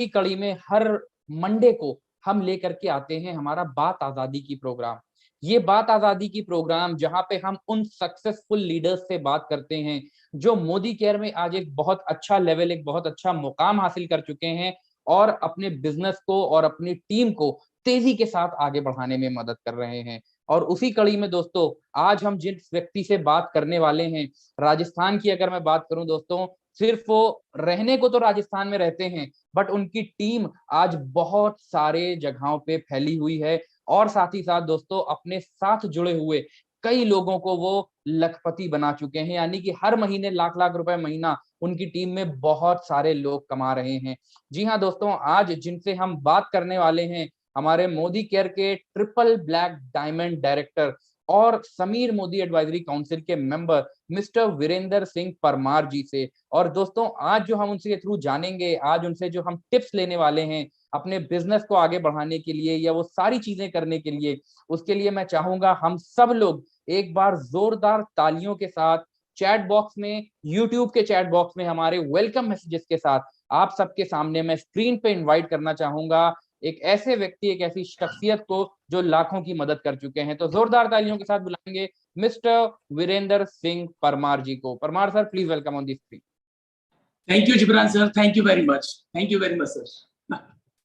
की कड़ी में हर मंडे को हम लेकर के आते हैं हमारा बात आजादी की प्रोग्राम। ये बात आजादी की प्रोग्राम जहां पे हम उन सक्सेसफुल लीडर्स से बात करते हैं जो मोदी केयर में आज एक बहुत अच्छा लेवल, एक बहुत अच्छा मुकाम हासिल कर चुके हैं और अपने बिजनेस को और अपनी टीम को तेजी के साथ आगे बढ़ाने में मदद कर रहे हैं। और उसी कड़ी में दोस्तों, आज हम जिस व्यक्ति से बात करने वाले हैं, राजस्थान की अगर मैं बात करूं दोस्तों, सिर्फ वो रहने को तो राजस्थान में रहते हैं, बट उनकी टीम आज बहुत सारे जगहों पे फैली हुई है और साथ ही साथ दोस्तों अपने साथ जुड़े हुए कई लोगों को वो लखपति बना चुके हैं, यानी कि हर महीने लाख लाख रुपए महीना उनकी टीम में बहुत सारे लोग कमा रहे हैं। जी हाँ दोस्तों, आज जिनसे हम बात करने वाले हैं हमारे मोदी केयर के ट्रिपल ब्लैक डायमंड डायरेक्टर और समीर मोदी एडवाइजरी काउंसिल के मेंबर मिस्टर वीरेंद्र सिंह परमार जी से। और दोस्तों, आज जो हम उनसे थ्रू जानेंगे, आज उनसे जो हम टिप्स लेने वाले हैं अपने बिजनेस को आगे बढ़ाने के लिए या वो सारी चीजें करने के लिए, उसके लिए मैं चाहूंगा हम सब लोग एक बार जोरदार तालियों के साथ चैट बॉक्स में, यूट्यूब के चैट बॉक्स में हमारे वेलकम मैसेजेस के साथ आप सबके सामने मैं स्क्रीन पे इनवाइट करना चाहूंगा एक ऐसे व्यक्ति, एक ऐसी शख्सियत को जो लाखों की मदद कर चुके हैं। तो जोरदार तालियों के साथ बुलाएंगे मिस्टर वीरेंद्र सिंह परमार जी को। Parmar sir, please welcome on the screen. Thank you, Gibran sir. Thank you very much. Thank you very much, sir.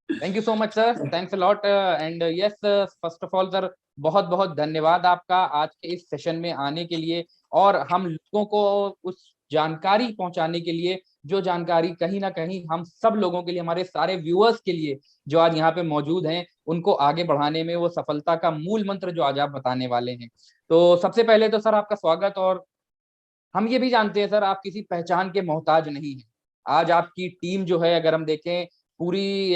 Thank you so much sir, thanks a lot and yes, first of all sir बहुत बहुत धन्यवाद आपका आज के इस session में आने के लिए और हम लोगों को उस जानकारी पहुंचाने के लिए जो जानकारी कहीं ना कहीं हम सब लोगों के लिए, हमारे सारे व्यूअर्स के लिए जो आज यहाँ पे मौजूद हैं, उनको आगे बढ़ाने में वो सफलता का मूल मंत्र जो आज आप बताने वाले हैं। तो सबसे पहले तो सर आपका स्वागत। और हम ये भी जानते हैं सर आप किसी पहचान के मोहताज नहीं हैं। आज आपकी टीम जो है अगर हम देखें पूरी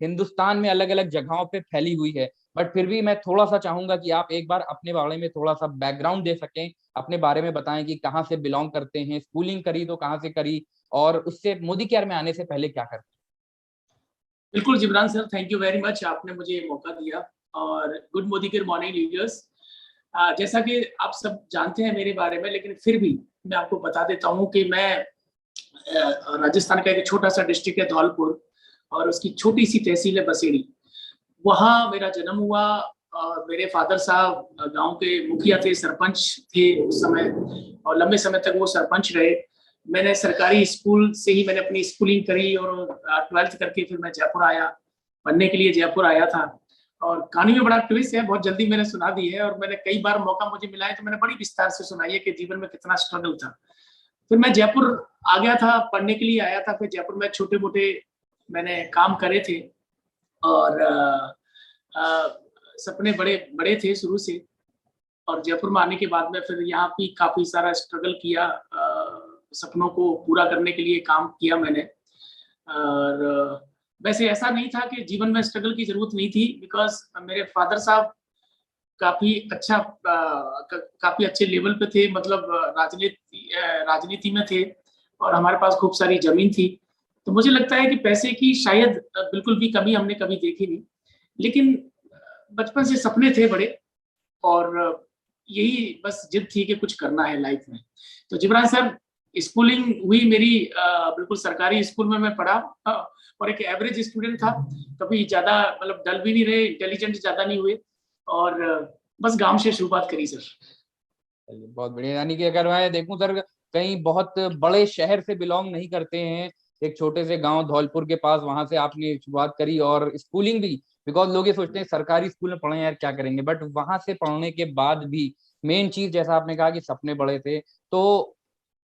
हिंदुस्तान में अलग अलग जगहों पे फैली हुई है, बट फिर भी मैं थोड़ा सा चाहूंगा कि आप एक बार अपने बारे में थोड़ा सा बैकग्राउंड दे सकें, अपने बारे में बताएं कि कहाँ से बिलोंग करते हैं, स्कूलिंग करी तो कहाँ से करी और उससे मोदी केयर में आने से पहले क्या करते। बिल्कुल Jibran sir, thank you very much, आपने मुझे ये मौका दिया। और good Modi care morning leaders. जैसा कि आप सब जानते हैं मेरे बारे में, लेकिन फिर भी मैं आपको बता देता हूँ कि मैं राजस्थान का एक छोटा सा डिस्ट्रिक्ट है धौलपुर और उसकी छोटी सी तहसील है बसेड़ी, वहाँ मेरा जन्म हुआ। और मेरे फादर साहब गांव के मुखिया थे, सरपंच थे उस समय और लंबे समय तक वो सरपंच रहे। मैंने सरकारी स्कूल से ही मैंने अपनी स्कूलिंग करी और 12th करके फिर मैं जयपुर आया, पढ़ने के लिए जयपुर आया था। और कहानी में बड़ा ट्विस्ट है, बहुत जल्दी मैंने सुना दी है और मैंने कई बार मौका मुझे मिला है तो मैंने बड़ी विस्तार से सुनाई है कि जीवन में कितना स्ट्रगल था। फिर मैं जयपुर आ गया था, पढ़ने के लिए आया था। फिर जयपुर में छोटे मोटे मैंने काम करे थे और सपने बड़े बड़े थे शुरू से। और जयपुर में आने के बाद में फिर यहाँ भी काफी सारा स्ट्रगल किया, सपनों को पूरा करने के लिए काम किया मैंने। और वैसे ऐसा नहीं था कि जीवन में स्ट्रगल की जरूरत नहीं थी, बिकॉज मेरे फादर साहब काफी काफी अच्छे लेवल पे थे, मतलब राजनीति में थे और हमारे पास खूब सारी जमीन थी। तो मुझे लगता है कि पैसे की शायद बिल्कुल भी कमी हमने कभी देखी नहीं, लेकिन बचपन से सपने थे बड़े और यही बस जिद थी कि कुछ करना है लाइफ में। तो जिब्रान सर, स्कूलिंग हुई मेरी बिल्कुल सरकारी स्कूल में मैं पढ़ा और एक एवरेज स्टूडेंट था, कभी ज्यादा मतलब डल भी नहीं रहे, इंटेलिजेंट ज्यादा नहीं हुए और बस गांव से शुरुआत करी सर। बहुत बढ़िया, यानी कि अगर मैं देखूं सर कहीं बहुत बड़े शहर से बिलोंग नहीं करते हैं, एक छोटे से गांव धौलपुर के पास, वहां से आपने शुरुआत करी और स्कूलिंग भी, बिकॉज लोग ये सोचते हैं सरकारी स्कूल में पढ़े यार क्या करेंगे, बट वहां से पढ़ने के बाद भी मेन चीज जैसा आपने कहा कि सपने बड़े थे। तो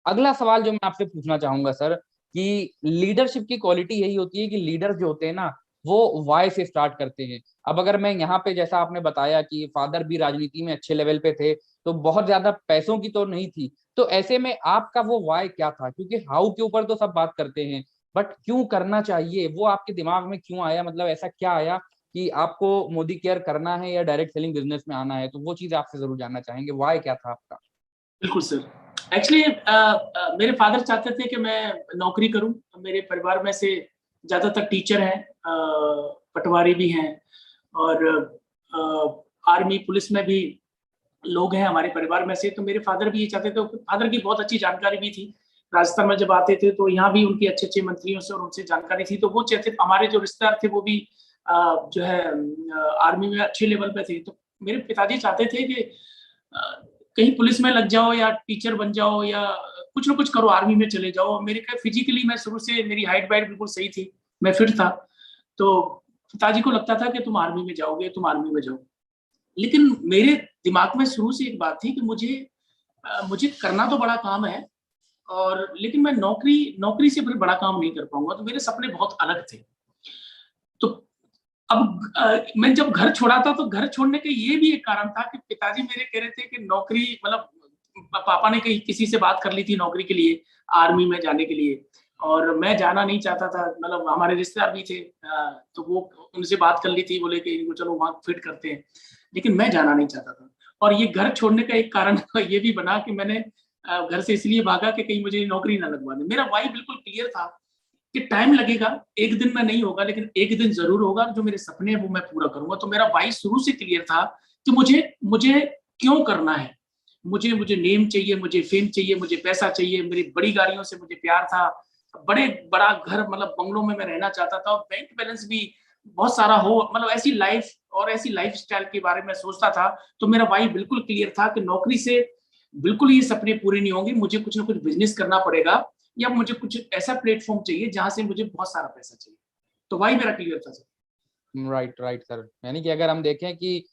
अगला सवाल जो मैं आपसे पूछना चाहूंगा सर कि लीडरशिप की क्वालिटी यही होती है कि लीडर जो होते हैं ना वो वाई से स्टार्ट करते हैं। अब अगर मैं यहाँ पे जैसा आपने बताया कि फादर भी राजनीति में अच्छे लेवल पे थे, तो बहुत ज्यादा पैसों की तो नहीं थी, तो ऐसे में आपका वो वाई क्या था? क्योंकि हाउ के ऊपर तो सब बात करते हैं, बट क्यों करना चाहिए वो आपके दिमाग में क्यों आया? मतलब ऐसा क्या आया कि आपको मोदी केयर करना है या डायरेक्ट सेलिंग बिजनेस में आना है? तो वो चीज आपसे जरूर जानना चाहेंगे, वाई क्या था आपका? बिल्कुल सर, एक्चुअली मेरे फादर चाहते थे कि मैं नौकरी करूं। मेरे परिवार में से ज्यादातर टीचर हैं, पटवारी भी हैं और आर्मी पुलिस में भी लोग हैं हमारे परिवार में से। तो मेरे फादर भी ये चाहते थे, फादर की बहुत अच्छी जानकारी भी थी, राजस्थान में जब आते थे तो यहाँ भी उनके अच्छे अच्छे मंत्रियों से और उनसे जानकारी थी, तो वो चाहते, हमारे जो रिश्तेदार थे वो भी जो है आर्मी में अच्छे लेवल पे थे। तो मेरे पिताजी चाहते थे कि कहीं पुलिस में लग जाओ या टीचर बन जाओ या कुछ ना कुछ करो, आर्मी में चले जाओ। मेरे का फिजिकली मैं शुरू से, मेरी हाइट वाइट बिल्कुल सही थी, मैं फिट था, तो पिताजी को लगता था कि तुम आर्मी में जाओगे, तुम आर्मी में जाओ। लेकिन मेरे दिमाग में शुरू से एक बात थी कि मुझे करना तो बड़ा काम है, और लेकिन मैं नौकरी से फिर बड़ा काम नहीं कर पाऊंगा, तो मेरे सपने बहुत अलग थे। तो अब मैं जब घर छोड़ा था, तो घर छोड़ने का ये भी एक कारण था कि पिताजी मेरे कह रहे थे कि नौकरी, मतलब पापा ने कहीं किसी से बात कर ली थी नौकरी के लिए, आर्मी में जाने के लिए, और मैं जाना नहीं चाहता था। मतलब हमारे रिश्तेदार भी थे, तो वो उनसे बात कर ली थी, बोले कि इनको चलो वहां फिट करते हैं, लेकिन मैं जाना नहीं चाहता था। और ये घर छोड़ने का एक कारण ये भी बना कि मैंने घर से इसलिए भागा कि कहीं मुझे नौकरी ना लगवा दे। मेरा वाई बिल्कुल क्लियर था कि टाइम लगेगा, एक दिन में नहीं होगा, लेकिन एक दिन जरूर होगा, जो मेरे सपने हैं वो मैं पूरा करूंगा। तो मेरा वाई शुरू से क्लियर था कि मुझे क्यों करना है। मुझे मुझे नेम चाहिए, मुझे फेम चाहिए, मुझे पैसा चाहिए, मेरी बड़ी गाड़ियों से मुझे प्यार था, बड़ा घर, मतलब बंगलों में मैं रहना चाहता था, और बैंक बैलेंस भी बहुत सारा हो, मतलब ऐसी लाइफ और ऐसी लाइफ स्टाइल के बारे में सोचता था। तो मेरा वाई बिल्कुल क्लियर था कि नौकरी से बिल्कुल ये सपने पूरे नहीं होंगे, मुझे कुछ ना कुछ बिजनेस करना पड़ेगा, या मुझे कुछ ऐसा प्लेटफॉर्म चाहिए जहां से मुझे बहुत सारा पैसा चाहिए। तो वाई मेरा क्लियर था सर। राइट राइट सर, यानी कि अगर हम देखें कि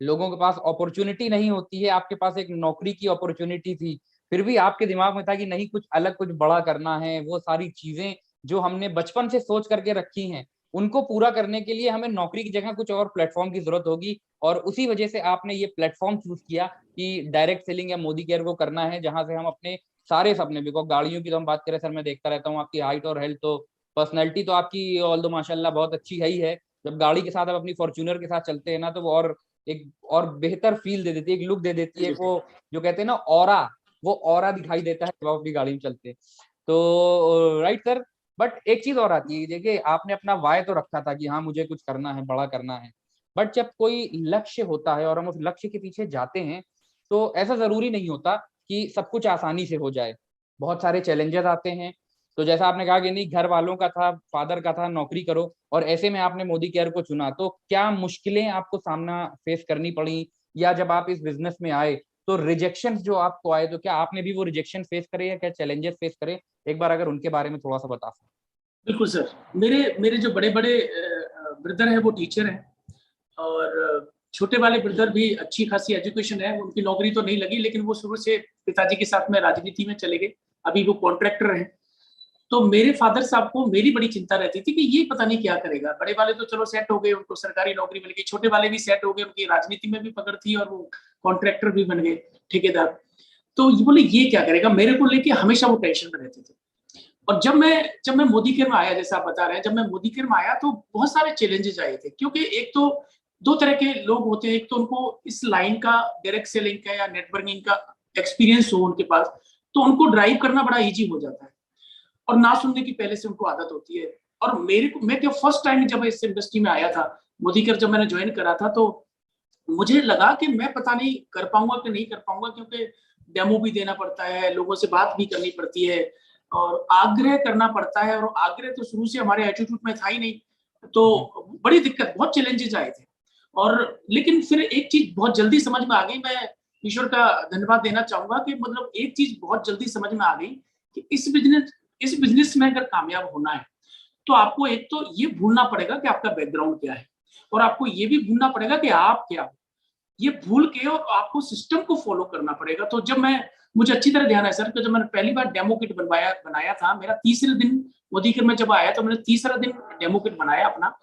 लोगों के पास अपॉर्चुनिटी नहीं होती है, आपके पास एक नौकरी की अपॉर्चुनिटी थी, फिर भी आपके दिमाग में था कि नहीं, कुछ अलग, कुछ बड़ा करना है। वो सारी चीजें जो हमने बचपन से सोच करके रखी हैं, उनको पूरा करने के लिए हमें नौकरी की जगह कुछ और प्लेटफॉर्म की जरूरत होगी। और उसी वजह से आपने ये प्लेटफॉर्म चूज किया कि डायरेक्ट सेलिंग या मोदी केयर को करना है, जहां से हम अपने सारे सपने, बिकॉज गाड़ियों की तो हम बात करें सर, मैं देखता रहता हूँ आपकी हाइट और हेल्थ, तो पर्सनैलिटी तो आपकी ऑल दो माशाल्लाह बहुत अच्छी है ही है। जब गाड़ी के साथ आप अपनी फॉर्च्यूनर के साथ चलते हैं ना, तो वो और बेहतर फील दे देती है, एक लुक दे देती है, वो जो कहते हैं ना ऑरा, वो ऑरा दिखाई देता है जब आप अपनी गाड़ी में चलते हैं। तो राइट सर, बट एक चीज और आती है, देखिए आपने अपना वाय तो रखा था कि हाँ मुझे कुछ करना है, बड़ा करना है, बट जब कोई लक्ष्य होता है और हम उस लक्ष्य के पीछे जाते हैं, तो ऐसा जरूरी नहीं होता कि सब कुछ आसानी से हो जाए। बहुत सारे चैलेंजेस आते हैं। तो जैसा आपने कहा कि नहीं, घर वालों का था, फादर का था नौकरी करो, और ऐसे में आपने मोदी केयर को चुना, तो क्या मुश्किलें आपको सामना फेस करनी पड़ी, या जब आप इस बिजनेस में आए तो रिजेक्शन जो आपको आए, तो क्या आपने भी वो रिजेक्शन फेस करे या क्या चैलेंजेस फेस करे? एक बार अगर उनके बारे में थोड़ा सा बता सकते। बिल्कुल सर, मेरे मेरे जो बड़े बड़े ब्रदर हैं वो टीचर हैं, और छोटे वाले ब्रदर भी अच्छी खासी एजुकेशन है, उनकी नौकरी तो नहीं लगी, लेकिन वो शुरू से पिताजी के साथ में राजनीति में चले गए, अभी वो कॉन्ट्रैक्टर हैं। तो मेरे फादर साहब को मेरी बड़ी चिंता रहती थी कि ये पता नहीं क्या करेगा। बड़े वाले तो चलो सेट हो गए, उनको सरकारी नौकरी मिल गई, छोटे वाले भी सेट हो गए, उनकी राजनीति में भी पकड़ थी और वो कॉन्ट्रैक्टर भी बन गए, ठेकेदार। तो ये बोले ये क्या करेगा, मेरे को लेके हमेशा वो टेंशन में रहते थे। और जब मैं मोदी केयर में आया, जैसा आप बता रहे हैं, जब मैं मोदी केयर में आया तो बहुत सारे चैलेंजेस आए थे, क्योंकि एक तो दो तरह के लोग होते हैं। एक तो उनको इस लाइन का, डायरेक्ट सेलिंग का या नेटवर्किंग का एक्सपीरियंस हो उनके पास, तो उनको ड्राइव करना बड़ा इजी हो जाता है, और ना सुनने की पहले से उनको आदत होती है। और मैं क्या फर्स्ट टाइम जब इस इंडस्ट्री में आया था, मोदी केयर जब मैंने ज्वाइन करा था, तो मुझे लगा कि मैं पता नहीं कर पाऊंगा कि नहीं कर पाऊंगा, क्योंकि डेमो भी देना पड़ता है, लोगों से बात भी करनी पड़ती है, और आग्रह करना पड़ता है, और आग्रह तो शुरू से हमारे एटीट्यूड में था ही नहीं। तो बड़ी दिक्कत, बहुत चैलेंजेस आए थे। और लेकिन फिर एक चीज बहुत जल्दी समझ में आ गई, मैं ईश्वर का धन्यवाद देना चाहूंगा कि मतलब एक चीज बहुत जल्दी समझ में आ गई कि इस बिजनेस में अगर कामयाब होना है, तो आपको एक तो ये भूलना पड़ेगा कि आपका बैकग्राउंड क्या है, और आपको ये भी भूलना पड़ेगा कि आप क्या हो। ये भूल के और आपको सिस्टम को फॉलो करना पड़ेगा। तो मुझे अच्छी तरह ध्यान है सर कि जब मैंने पहली बार डेमो किट बनाया था, मेरा तीसरे दिन मोदी केयर में जब आया, तो मैंने तीसरा दिन डेमो किट बनाया अपना।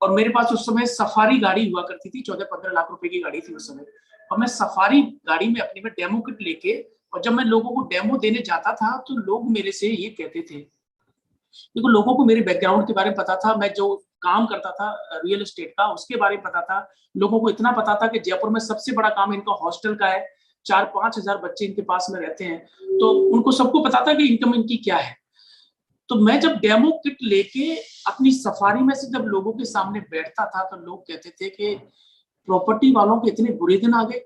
और मेरे पास उस समय सफारी गाड़ी हुआ करती थी, 14-15 लाख रुपए की गाड़ी थी उस समय, और मैं सफारी गाड़ी में अपनी में डेमो किट लेके, और जब मैं लोगों को डेमो देने जाता था, तो लोग मेरे से ये कहते थे, देखो लोगों को मेरे बैकग्राउंड के बारे में पता था, मैं जो काम करता था रियल एस्टेट का उसके बारे में पता था। लोगों को इतना पता था कि जयपुर में सबसे बड़ा काम इनका हॉस्टल का है, 4-5 हजार बच्चे इनके पास में रहते हैं, तो उनको सबको पता था कि इनकम इनकी क्या है। तो मैं जब डेमो किट लेके अपनी सफारी में से जब लोगों के सामने बैठता था, तो लोग कहते थे कि प्रॉपर्टी वालों के इतने बुरे दिन आ गए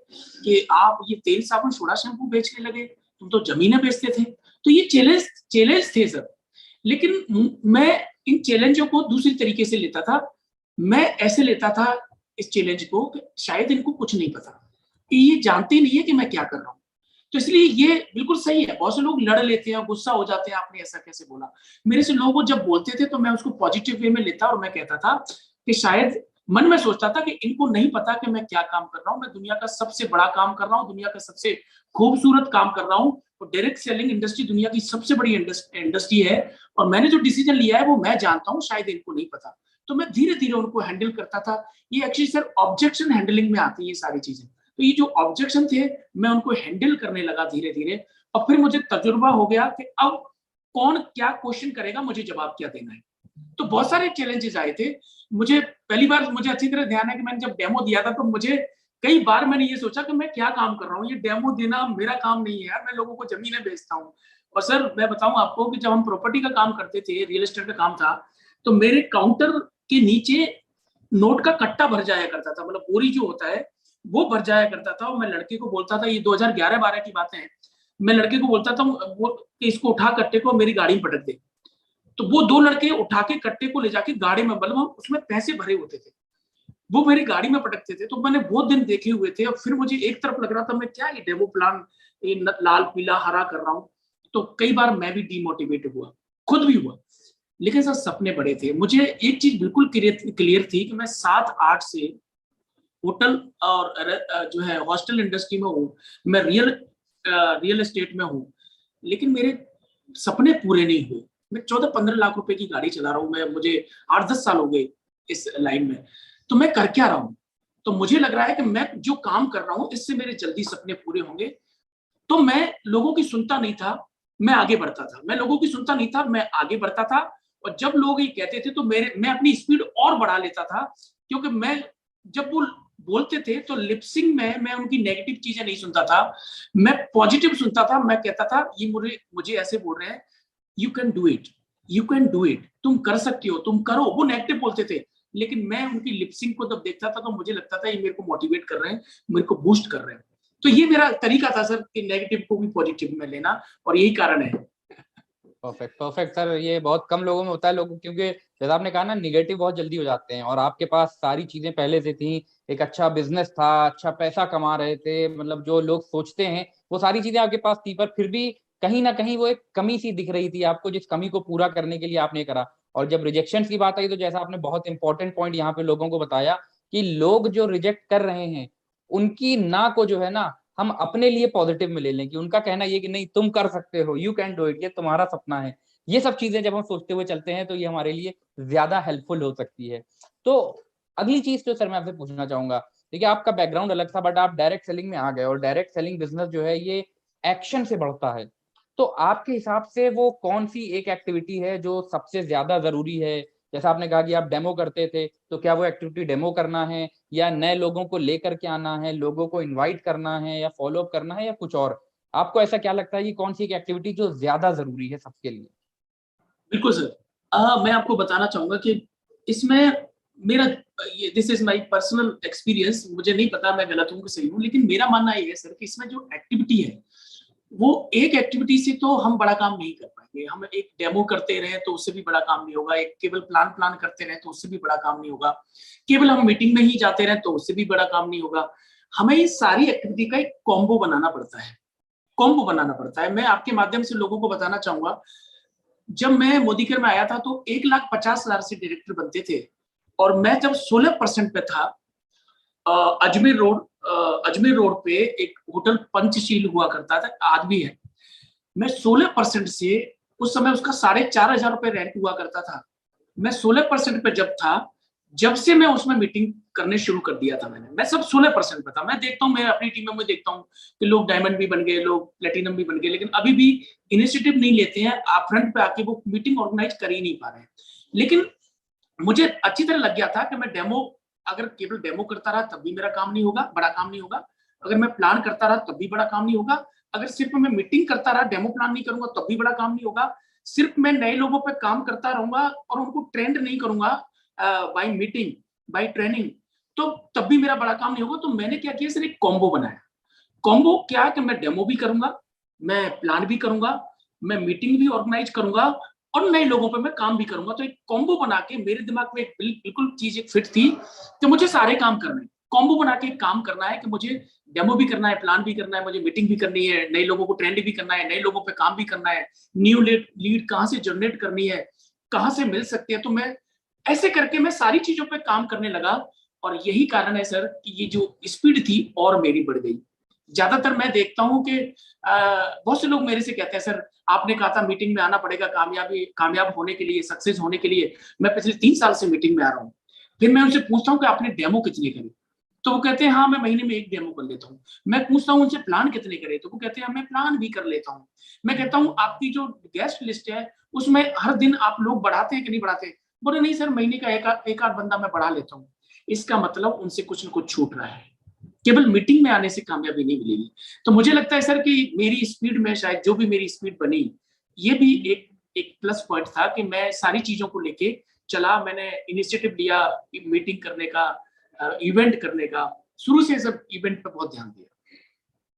कि आप ये तेल साबुन सोडा शैम्पू बेचने लगे, तुम तो जमीनें बेचते थे। तो ये चैलेंज थे सर, लेकिन मैं इन चैलेंजों को दूसरी तरीके से लेता था। मैं ऐसे लेता था इस चैलेंज को कि शायद इनको कुछ नहीं पता, कि ये जानते नहीं है कि मैं क्या कर रहा हूँ। तो इसलिए ये बिल्कुल सही है, बहुत से लोग लड़ लेते हैं, गुस्सा हो जाते हैं, आपने ऐसा कैसे बोला। मेरे से लोग जब बोलते थे तो मैं उसको पॉजिटिव वे में लेता और मैं कहता था कि शायद, मन में सोचता था कि इनको नहीं पता कि मैं क्या काम कर रहा हूँ, मैं दुनिया का सबसे बड़ा काम कर रहा हूँ, दुनिया का सबसे खूबसूरत काम कर रहा हूँ, और डायरेक्ट सेलिंग इंडस्ट्री दुनिया की सबसे बड़ी इंडस्ट्री है, और मैंने जो डिसीजन लिया है वो मैं जानता हूँ, शायद इनको नहीं पता। तो मैं धीरे धीरे उनको हैंडल करता था। ये एक्चुअली सर ऑब्जेक्शन हैंडलिंग में आती है ये सारी चीजें। तो ये जो ऑब्जेक्शन थे मैं उनको हैंडल करने लगा धीरे धीरे, और फिर मुझे तजुर्बा हो गया कि अब कौन क्या क्वेश्चन करेगा, मुझे जवाब क्या देना है। तो बहुत सारे चैलेंजेस आए थे। मुझे पहली बार, मुझे अच्छी तरह ध्यान है कि मैंने जब डेमो दिया था तो मुझे कई बार मैंने ये सोचा कि मैं क्या काम कर रहा हूँ, ये डेमो देना मेरा काम नहीं है यार, मैं लोगों को जमीनें बेचता हूँ। और सर मैं बताऊं आपको कि जब हम प्रॉपर्टी का काम करते थे, रियल एस्टेट का काम था, तो मेरे काउंटर के नीचे नोट का कट्टा भर जाया करता था, मतलब बोरी जो होता है वो भर जाया करता था। और मैं लड़के को बोलता था, ये 2011-12 की बातें हैं, मैं लड़के को बोलता था वो कि इसको उठा कट्टे को मेरी गाड़ी में पटक दे। तो वो 2 लड़के उठा के कट्टे को ले जाके गाड़ी में, मतलब उसमें पैसे भरे होते थे, वो मेरी गाड़ी में पटकते थे। तो मैंने बहुत दिन देखे हुए थे, और फिर मुझे एक तरफ लग रहा था मैं क्या ये डेमो प्लान, ये लाल पीला हरा कर रहा हूँ। तो कई बार मैं भी डीमोटिवेट हुआ, खुद भी हुआ, लेकिन सर सपने बड़े थे। मुझे एक चीज बिल्कुल क्लियर थी कि मैं 7-8 से होटल और जो है हॉस्टल इंडस्ट्री में हूँ, मैं रियल एस्टेट में हूँ, लेकिन मेरे सपने पूरे नहीं हुए। मैं 14-15 लाख रुपए की गाड़ी चला रहा हूँ, मैं, मुझे 8-10 साल हो गए इस लाइन में, तो मैं कर क्या रहा हूँ। तो मुझे लग रहा है कि मैं जो काम कर रहा हूँ इससे मेरे जल्दी सपने पूरे होंगे। तो मैं लोगों की सुनता नहीं था, मैं आगे बढ़ता था, मैं लोगों की सुनता नहीं था, मैं आगे बढ़ता था। और जब लोग ये कहते थे तो मैं अपनी स्पीड और बढ़ा लेता था, क्योंकि मैं, जब वो बोलते थे तो लिपसिंग में मैं उनकी नेगेटिव चीजें नहीं सुनता था, मैं पॉजिटिव सुनता था। मैं कहता था ये मुझे ऐसे बोल रहे हैं, you can do it, you can do it, तुम कर सकती हो, तुम करो। वो नेगेटिव बोलते थे, लेकिन मैं उनकी लिपसिंग को जब देखता था तो मुझे लगता था ये मेरे को मोटिवेट कर रहे हैं, मेरे को बूस्ट कर रहे हैं। तो ये मेरा तरीका था सर कि नेगेटिव को भी पॉजिटिव में लेना, और यही कारण है। परफेक्ट परफेक्ट सर, ये बहुत कम लोगों में होता है। लोगों, क्योंकि जैसा आपने कहा ना, निगेटिव बहुत जल्दी हो जाते हैं, और आपके पास सारी चीजें पहले से थी, एक अच्छा बिजनेस था, अच्छा पैसा कमा रहे थे, मतलब जो लोग सोचते हैं वो सारी चीजें आपके पास थी, पर फिर भी कहीं ना कहीं वो एक कमी सी दिख रही थी आपको, जिस कमी को पूरा करने के लिए आपने करा। और जब रिजेक्शन की बात आई तो जैसा आपने बहुत इंपॉर्टेंट पॉइंट यहाँ पे लोगों को बताया कि लोग जो रिजेक्ट कर रहे हैं उनकी ना को जो है ना हम अपने लिए पॉजिटिव में ले लें, कि उनका कहना ये कि नहीं तुम कर सकते हो, यू कैन डू इट, ये तुम्हारा सपना है। ये सब चीजें जब हम सोचते हुए चलते हैं तो ये हमारे लिए ज्यादा हेल्पफुल हो सकती है। तो अगली चीज जो सर मैं आपसे पूछना चाहूंगा, देखिए आपका बैकग्राउंड अलग था, बट आप डायरेक्ट सेलिंग में आ गए, और डायरेक्ट सेलिंग बिजनेस जो है ये एक्शन से बढ़ता है। तो आपके हिसाब से वो कौन सी एक एक्टिविटी है जो सबसे ज्यादा जरूरी है? जैसा आपने कहा कि आप डेमो करते थे, तो क्या वो एक्टिविटी डेमो करना है, या नए लोगों को लेकर के आना है, लोगों को इनवाइट करना है, या फॉलो अप करना है, या कुछ और? आपको ऐसा क्या लगता है कि कौन सी एक एक्टिविटी जो ज्यादा जरूरी है सबके लिए? बिल्कुल सर, मैं आपको बताना चाहूंगा कि इसमें मेरा, ये this is my personal experience, मुझे नहीं पता मैं गलत हूँ कि सही हूँ, लेकिन मेरा मानना ये है सर कि इसमें जो एक्टिविटी है, वो एक एक्टिविटी से तो हम बड़ा काम नहीं कर पाएंगे। हम एक डेमो करते रहे तो उससे भी बड़ा काम नहीं होगा, एक केवल प्लान करते रहे तो उससे भी बड़ा काम नहीं होगा, केवल हम मीटिंग में ही जाते रहे तो उससे भी बड़ा काम नहीं होगा। हमें ये सारी एक्टिविटी का एक कॉम्बो बनाना पड़ता है, कॉम्बो बनाना पड़ता है। मैं आपके माध्यम से लोगों को बताना चाहूंगा, जब मैं मोदी केयर में आया था तो 1,50,000 से डायरेक्टर बनते थे, और मैं जब 16% पे था, अजमेर रोड पे एक होटल पंचशील हुआ करता था, आज भी है। मैं 16% से, उस समय उसका 4,500 रुपए रेंट हुआ करता था, मैं 16% पे जब था, जब से मैं उसमें मीटिंग करने शुरू कर दिया था मैंने, मैं सब 16% पे था। मैं देखता हूँ, मैं अपनी टीम में मैं देखता हूँ कि लोग डायमंड भी बन गए, लोग प्लेटिनम भी बन गए, लेकिन अभी भी इनिशिएटिव नहीं लेते हैं, आप फ्रंट पे आके वो मीटिंग ऑर्गेनाइज कर ही नहीं पा रहे हैं। लेकिन मुझे अच्छी तरह लग गया था कि मैं डेमो, अगर केवल डेमो करता रहा तब भी मेरा काम नहीं होगा, बड़ा काम नहीं होगा, अगर मैं प्लान करता रहा तब भी बड़ा काम नहीं होगा, अगर सिर्फ मैं मीटिंग करता रहा, डेमो प्लान नहीं करूंगा तब भी बड़ा काम नहीं होगा, सिर्फ मैं नए लोगों पे काम करता रहूंगा और उनको ट्रेंड नहीं करूंगा बाय मीटिंग, बाय ट्रेनिंग, तो तब भी मेरा बड़ा काम नहीं होगा। तो मैंने क्या किया, सिर्फ एक कॉम्बो बनाया। कॉम्बो क्या कि मैं डेमो भी करूंगा, मैं प्लान भी करूंगा, मैं मीटिंग भी ऑर्गेनाइज करूंगा और नए लोगों पे मैं काम भी करूंगा। तो एक कॉम्बो बना के मेरे दिमाग में एक बिल्कुल चीज एक फिट थी कि मुझे सारे काम करने हैं, कॉम्बो बना के काम करना है कि मुझे डेमो भी करना है, प्लान भी करना है, मुझे मीटिंग भी करनी है, नए लोगों को ट्रेंड भी करना है, नए लोगों पे काम भी करना है, न्यू लीड कहाँ से जनरेट करनी है, कहाँ से मिल सकती है। तो मैं ऐसे करके मैं सारी चीजों पे काम करने लगा और यही कारण है सर कि ये जो स्पीड थी और मेरी बढ़ गई। ज्यादातर मैं देखता हूँ कि बहुत से लोग मेरे से कहते हैं सर आपने कहा था मीटिंग में आना पड़ेगा कामयाब होने के लिए, सक्सेस होने के लिए। मैं पिछले 3 साल से मीटिंग में आ रहा हूँ। फिर मैं उनसे पूछता हूँ कि आपने डेमो कितने करे, तो वो कहते हैं हाँ मैं महीने में 1 डेमो कर लेता हूँ। मैं पूछता हूँ उनसे प्लान कितने करे, तो वो कहते हैं मैं प्लान भी कर लेता हूँ। मैं कहता हूँ आपकी जो गेस्ट लिस्ट है उसमें हर दिन आप लोग बढ़ाते हैं कि नहीं बढ़ाते? बोले नहीं सर महीने का एक आध बंदा मैं बढ़ा लेता हूँ। इसका मतलब उनसे कुछ ना कुछ छूट रहा है, केवल मीटिंग में आने से कामयाबी नहीं मिलेगी। तो मुझे लगता है सर कि मेरी स्पीड में शायद जो भी मेरी स्पीड बनी, ये भी एक प्लस पॉइंट था कि मैं सारी चीजों को लेके चला। मैंने इनिशिएटिव लिया मीटिंग करने का, इवेंट करने का, शुरू से सब इवेंट पे बहुत ध्यान दिया।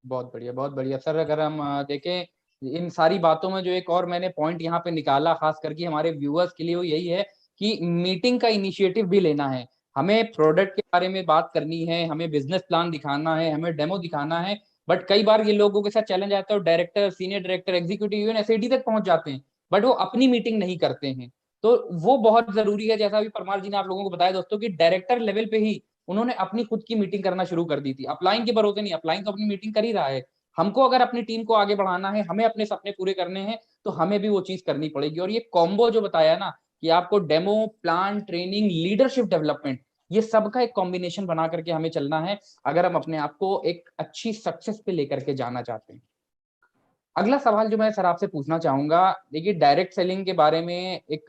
बहुत बढ़िया, बहुत बढ़िया सर। अगर हम देखें इन सारी बातों में जो एक और मैंने पॉइंट यहाँ पे निकाला खास करके हमारे व्यूअर्स के लिए, वो यही है कि मीटिंग का इनिशिएटिव भी लेना है, हमें प्रोडक्ट के बारे में बात करनी है, हमें बिजनेस प्लान दिखाना है, हमें डेमो दिखाना है। बट कई बार ये लोगों के साथ चैलेंज आता है, director, senior director, executive, even SAD तक पहुंच जाते हैं, बट वो अपनी मीटिंग नहीं करते हैं। तो वो बहुत जरूरी है, जैसा अभी परमार जी ने आप लोगों को बताया दोस्तों, कि डायरेक्टर लेवल पे ही उन्होंने अपनी खुद की मीटिंग करना शुरू कर दी थी। अपलाइन के भरोसे नहीं, अपलाइन तो अपनी मीटिंग कर ही रहा है। हमको अगर अपनी टीम को आगे बढ़ाना है, हमें अपने सपने पूरे करने हैं, तो हमें भी वो चीज करनी पड़ेगी। और ये कॉम्बो जो बताया ना कि आपको demo, plan, training, leadership development, ये सबका एक कॉम्बिनेशन बना करके हमें चलना है अगर हम अपने आप को एक अच्छी सक्सेस पे लेकर के जाना चाहते हैं। अगला सवाल जो मैं सर आपसे पूछना चाहूंगा, देखिए डायरेक्ट सेलिंग के बारे में एक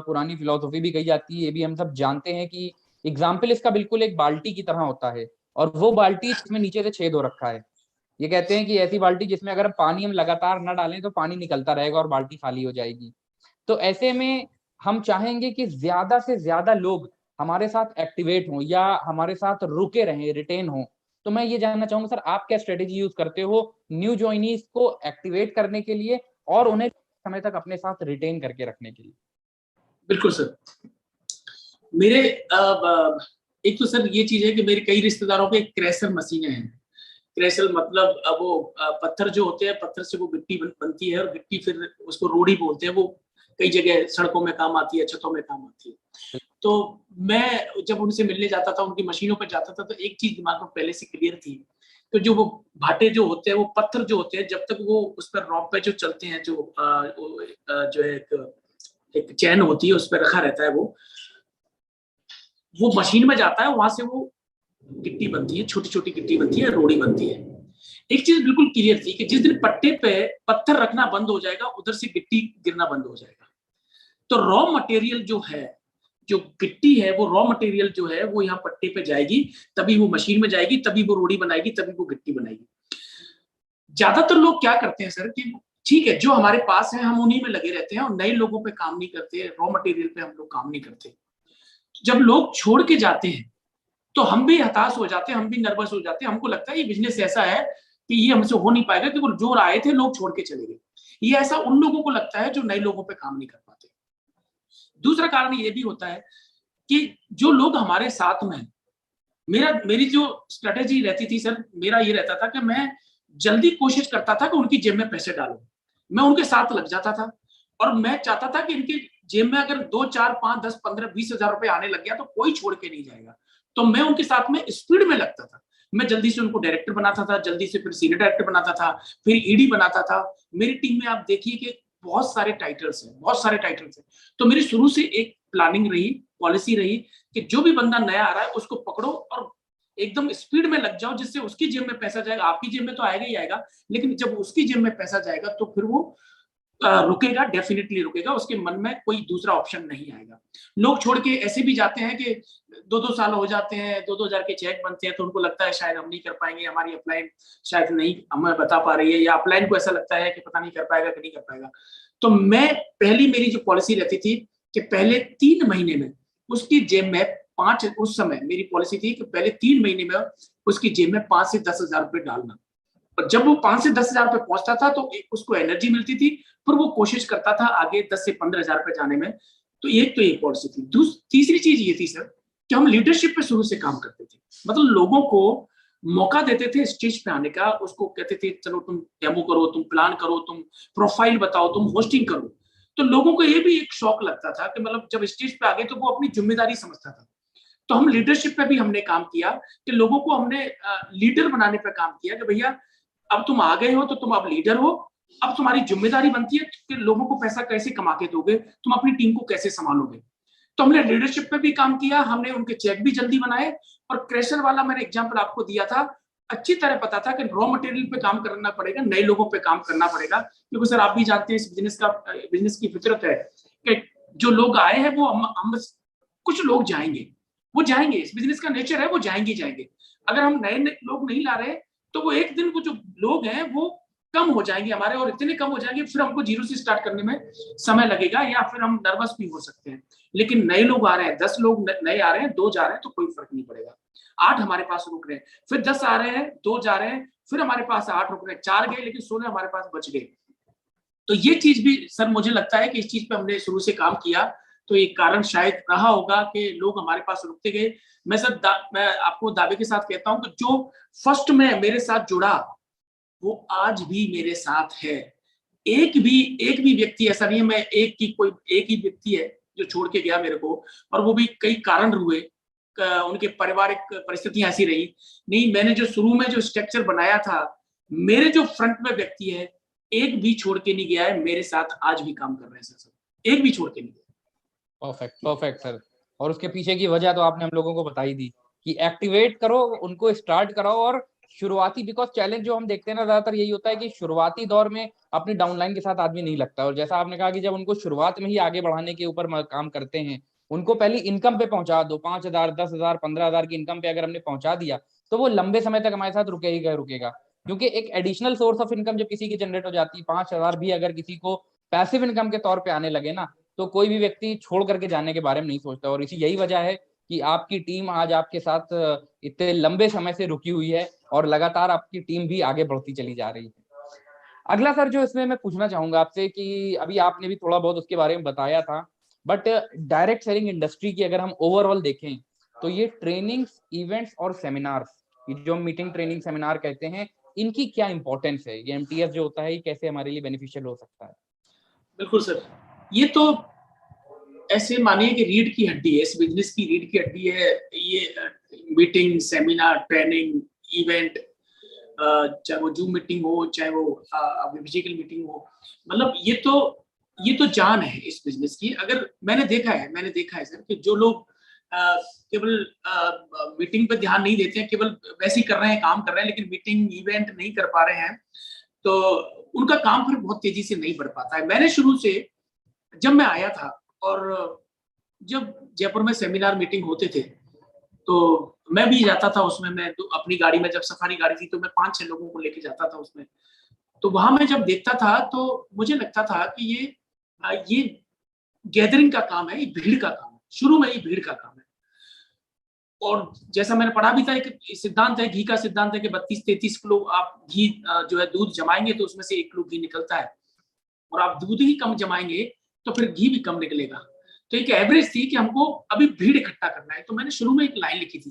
पुरानी फिलोसॉफी भी कही जाती है, ये भी हम सब जानते हैं कि एग्जाम्पल इसका बिल्कुल एक बाल्टी की तरह होता है, और वो बाल्टी जिसमें नीचे से छेद हो रखा है। ये कहते हैं कि ऐसी बाल्टी जिसमें अगर पानी हम लगातार न डालें तो पानी निकलता रहेगा और बाल्टी खाली हो जाएगी। तो ऐसे में हम चाहेंगे कि ज्यादा से ज्यादा लोग हमारे साथ एक्टिवेट हों या हमारे साथ रुके रहें, रिटेन हों। तो मैं ये जानना चाहूंगा सर, आप क्या स्ट्रेटेजी यूज करते हो न्यू ज्वाइनीज को एक्टिवेट करने के लिए और उन्हें समय तक अपने साथ रिटेन करके रखने के लिए? बिल्कुल सर, मेरे एक तो सर ये चीज है कि मेरे कई रिश्तेदारों के क्रैशर मशीनें हैं। क्रैशर मतलब वो पत्थर जो होते हैं, पत्थर से वो गिट्टी बनती है और गिट्टी फिर उसको रोड़ी बोलते हैं। वो कई जगह सड़कों में काम आती है, छतों में काम आती है। तो मैं जब उनसे मिलने जाता था, उनकी मशीनों पर जाता था, तो एक चीज दिमाग में पहले से क्लियर थी कि जो वो भाटे जो होते हैं, वो पत्थर जो होते हैं, जब तक वो उस पर रॉप पे जो चलते हैं, जो है एक चैन होती है उस पर रखा रहता है, वो मशीन में जाता है, वहां से वो गिट्टी बनती है, छोटी छोटी गिट्टी बनती है, रोड़ी बनती है। एक चीज बिल्कुल क्लियर थी कि जिस दिन पट्टे पे पत्थर रखना बंद हो जाएगा, उधर से गिट्टी गिरना बंद हो जाएगा। तो रॉ मटेरियल जो है, जो गिट्टी है, वो रॉ मटेरियल जो है वो यहाँ पट्टे पे जाएगी, तभी वो मशीन में जाएगी, तभी वो रोड़ी बनाएगी, तभी वो गिट्टी बनाएगी। ज्यादातर लोग क्या करते हैं सर कि ठीक है जो हमारे पास है हम उन्हीं में लगे रहते हैं और नए लोगों पे काम नहीं करते, रॉ मटेरियल पे हम लोग काम नहीं करते। जब लोग छोड़ के जाते हैं तो हम भी हताश हो जाते हैं, हम भी नर्वस हो जाते हैं। हमको लगता है ये बिजनेस ऐसा है कि ये हमसे हो नहीं पाएगा, क्योंकि जो आए थे लोग छोड़ के चले गए। ये ऐसा उन लोगों को लगता है जो नए लोगों पे काम नहीं कर पाते। दूसरा कारण ये भी होता है कि जो लोग हमारे साथ में, मेरी जो स्ट्रेटेजी रहती थी सर, मेरा ये रहता था कि मैं जल्दी कोशिश करता था कि उनकी जेब में पैसे डालूं। मैं उनके साथ लग जाता था और मैं चाहता था कि इनकी जेब में अगर 2, 4, 5, 10, 15, 20 हजार रुपए आने लग गया तो कोई छोड़ के नहीं जाएगा। तो मैं उनके साथ में स्पीड में लगता था। मैं जल्दी से उनको डायरेक्टर बनाता था, जल्दी से फिर सीनियर डायरेक्टर बनाता था, फिर ईडी बनाता था। मेरी टीम में आप देखिए कि बहुत सारे टाइटल्स हैं, बहुत सारे टाइटल्स हैं। तो मेरी शुरू से एक प्लानिंग रही, पॉलिसी रही कि जो भी बंदा नया आ रहा है उसको पकड़ो और एकदम स्पीड में लग जाओ, जिससे उसकी जेब में पैसा जाएगा। आपकी जेब में तो आएगा ही आएगा, लेकिन जब उसकी जेब में पैसा जाएगा तो फिर वो रुकेगा, डेफिनेटली रुकेगा। उसके मन में कोई दूसरा ऑप्शन नहीं आएगा। लोग छोड़ के ऐसे भी जाते हैं कि 2-2 साल हो जाते हैं, 2-2 हजार के चेक बनते हैं, तो उनको लगता है शायद हम नहीं कर पाएंगे, हमारी अपलाइन शायद नहीं हमें बता पा रही है, या अपलाइन को ऐसा लगता है कि पता नहीं कर पाएगा कि नहीं कर पाएगा। तो मैं पहली मेरी जो पॉलिसी रहती थी कि पहले 3 महीने में उसकी जेब में 5, उस समय मेरी पॉलिसी थी कि पहले 3 महीने में उसकी जेब में 5 से 10 हजार रुपए डालना। और जब वो 5 से 10,000 पे पहुंचता था तो उसको एनर्जी मिलती थी, फिर वो कोशिश करता था आगे 10 से 15,000 पे जाने में। तो एक पॉलिसी थी। तीसरी चीज ये थी सर कि हम लीडरशिप पे शुरू से काम करते थे, मतलब लोगों को मौका देते थे स्टेज पे आने का, उसको कहते थे चलो तुम डेमो करो, तुम प्लान करो, तुम प्रोफाइल बताओ, तुम होस्टिंग करो। तो लोगों को ये भी एक शौक लगता था कि मतलब जब स्टेज पे आ गए तो वो अपनी जिम्मेदारी समझता था। तो हम लीडरशिप पे भी हमने काम किया कि लोगों को हमने लीडर बनाने पे काम किया कि भैया अब तुम आ गए हो तो तुम अब लीडर हो, अब तुम्हारी जिम्मेदारी बनती है कि लोगों को पैसा कैसे कमा के दोगे, तुम अपनी टीम को कैसे संभालोगे। तो हमने लीडरशिप पे भी काम किया, हमने उनके चेक भी जल्दी बनाए। और क्रेशर वाला मैंने एग्जांपल आपको दिया था, अच्छी तरह पता था कि रॉ मटेरियल पे काम करना पड़ेगा, नए लोगों पे काम करना पड़ेगा, क्योंकि सर आप भी जानते हैं इस बिजनेस की फितरत है कि जो लोग आए हैं वो हम कुछ लोग जाएंगे, वो जाएंगे, इस बिजनेस का नेचर है, वो जाएंगे जाएंगे। अगर हम नए लोग नहीं ला रहे तो वो एक दिन वो जो लोग हैं वो कम हो जाएंगे हमारे, और इतने कम हो जाएंगे फिर हमको जीरो से स्टार्ट करने में समय लगेगा, या फिर हम नर्वस भी हो सकते हैं। लेकिन नए लोग आ रहे हैं, 10 लोग नए आ रहे हैं, 2 जा रहे हैं तो कोई फर्क नहीं पड़ेगा। 8 हमारे पास रुक रहे हैं, फिर 10 आ रहे हैं, 2 जा रहे हैं, फिर हमारे पास 8 रुक रहे हैं, 4 गए लेकिन 16 हमारे पास बच गए। तो ये चीज भी सर मुझे लगता है कि इस चीज पे हमने शुरू से काम किया, तो एक कारण शायद रहा होगा कि लोग हमारे पास रुकते गए। मैं सर मैं आपको दावे के साथ कहता हूं कि जो फर्स्ट में मेरे साथ जुड़ा वो आज भी मेरे साथ है। एक भी व्यक्ति ऐसा नहीं है, मैं एक ही व्यक्ति है जो छोड़ के गया मेरे को, और वो भी कई कारण हुए, उनके पारिवारिक परिस्थितियां ऐसी रही। नहीं, मैंने जो शुरू में जो स्ट्रक्चर बनाया था, मेरे जो फ्रंट में व्यक्ति है एक भी छोड़ के नहीं गया है, मेरे साथ आज भी काम कर रहे हैं सर, एक भी छोड़ के नहीं गया। Perfect sir. और उसके पीछे की वजह तो आपने हम लोगों को बताई दी कि एक्टिवेट करो, उनको स्टार्ट कराओ। और शुरुआती, बिकॉज चैलेंज जो हम देखते हैं ना ज्यादातर यही होता है कि शुरुआती दौर में अपनी डाउनलाइन के साथ आदमी नहीं लगता। और जैसा आपने कहा कि जब उनको शुरुआत में ही आगे बढ़ाने के ऊपर काम करते हैं, उनको पहली इनकम पे पहुंचा दो, 5,000, 10,000, 15,000 की इनकम पे अगर हमने पहुंचा दिया तो वो लंबे समय तक हमारे साथ रुकेगा। क्योंकि एक एडिशनल सोर्स ऑफ इनकम जब किसी की जनरेट हो जाती है, 5,000 भी अगर किसी को पैसिव इनकम के तौर पे आने लगे ना, तो कोई भी व्यक्ति छोड़ करके जाने के बारे में नहीं सोचता। और इसी यही वजह है कि आपकी टीम आज आपके साथ इतने लंबे समय से रुकी हुई है, और लगातार आपकी टीम भी आगे बढ़ती चली जा रही है। अगला सर जो इसमें मैं पूछना चाहूंगा आपसे कि अभी आपने भी थोड़ा बहुत उसके बारे में बताया था, बट डायरेक्ट सेलिंग इंडस्ट्री की अगर हम ओवरऑल देखें तो ये ट्रेनिंग्स, इवेंट्स और सेमिनार्स, ये जो मीटिंग, ट्रेनिंग, सेमिनार कहते हैं, इनकी क्या इंपॉर्टेंस है? ये एमटीएस जो होता है ये कैसे हमारे लिए बेनिफिशियल हो सकता है? बिल्कुल सर, ये तो ऐसे मानिए कि रीढ़ की हड्डी है, इस बिजनेस की रीढ़ की हड्डी है ये। मीटिंग, सेमिनार, ट्रेनिंग, इवेंट, चाहे वो जूम मीटिंग हो, चाहे वो फिजिकल मीटिंग हो, मतलब ये तो जान है इस बिजनेस की। अगर मैंने देखा है सर कि जो लोग केवल मीटिंग पे ध्यान नहीं देते हैं, केवल वैसे ही कर रहे हैं, काम कर रहे हैं, लेकिन मीटिंग, इवेंट नहीं कर पा रहे हैं, तो उनका काम फिर बहुत तेजी से नहीं बढ़ पाता है। मैंने शुरू से, जब मैं आया था और जब जयपुर में सेमिनार, मीटिंग होते थे, तो मैं भी जाता था उसमें। मैं तो अपनी गाड़ी में, जब सफारी गाड़ी थी तो मैं 5-6 लोगों को लेके जाता था उसमें। तो वहां मैं जब देखता था तो मुझे लगता था कि ये गैदरिंग का काम है, ये भीड़ का काम है, शुरू में ये भीड़ का काम है। और जैसा मैंने पढ़ा भी था, एक सिद्धांत है, घी का सिद्धांत है कि 32-33 किलो आप घी जो है दूध जमाएंगे तो उसमें से 1 किलो घी निकलता है, और आप दूध ही कम जमाएंगे तो फिर घी भी कम निकलेगा। तो एक एवरेज थी कि हमको अभी भीड़ इकट्ठा करना है। तो मैंने शुरू में एक लाइन लिखी थी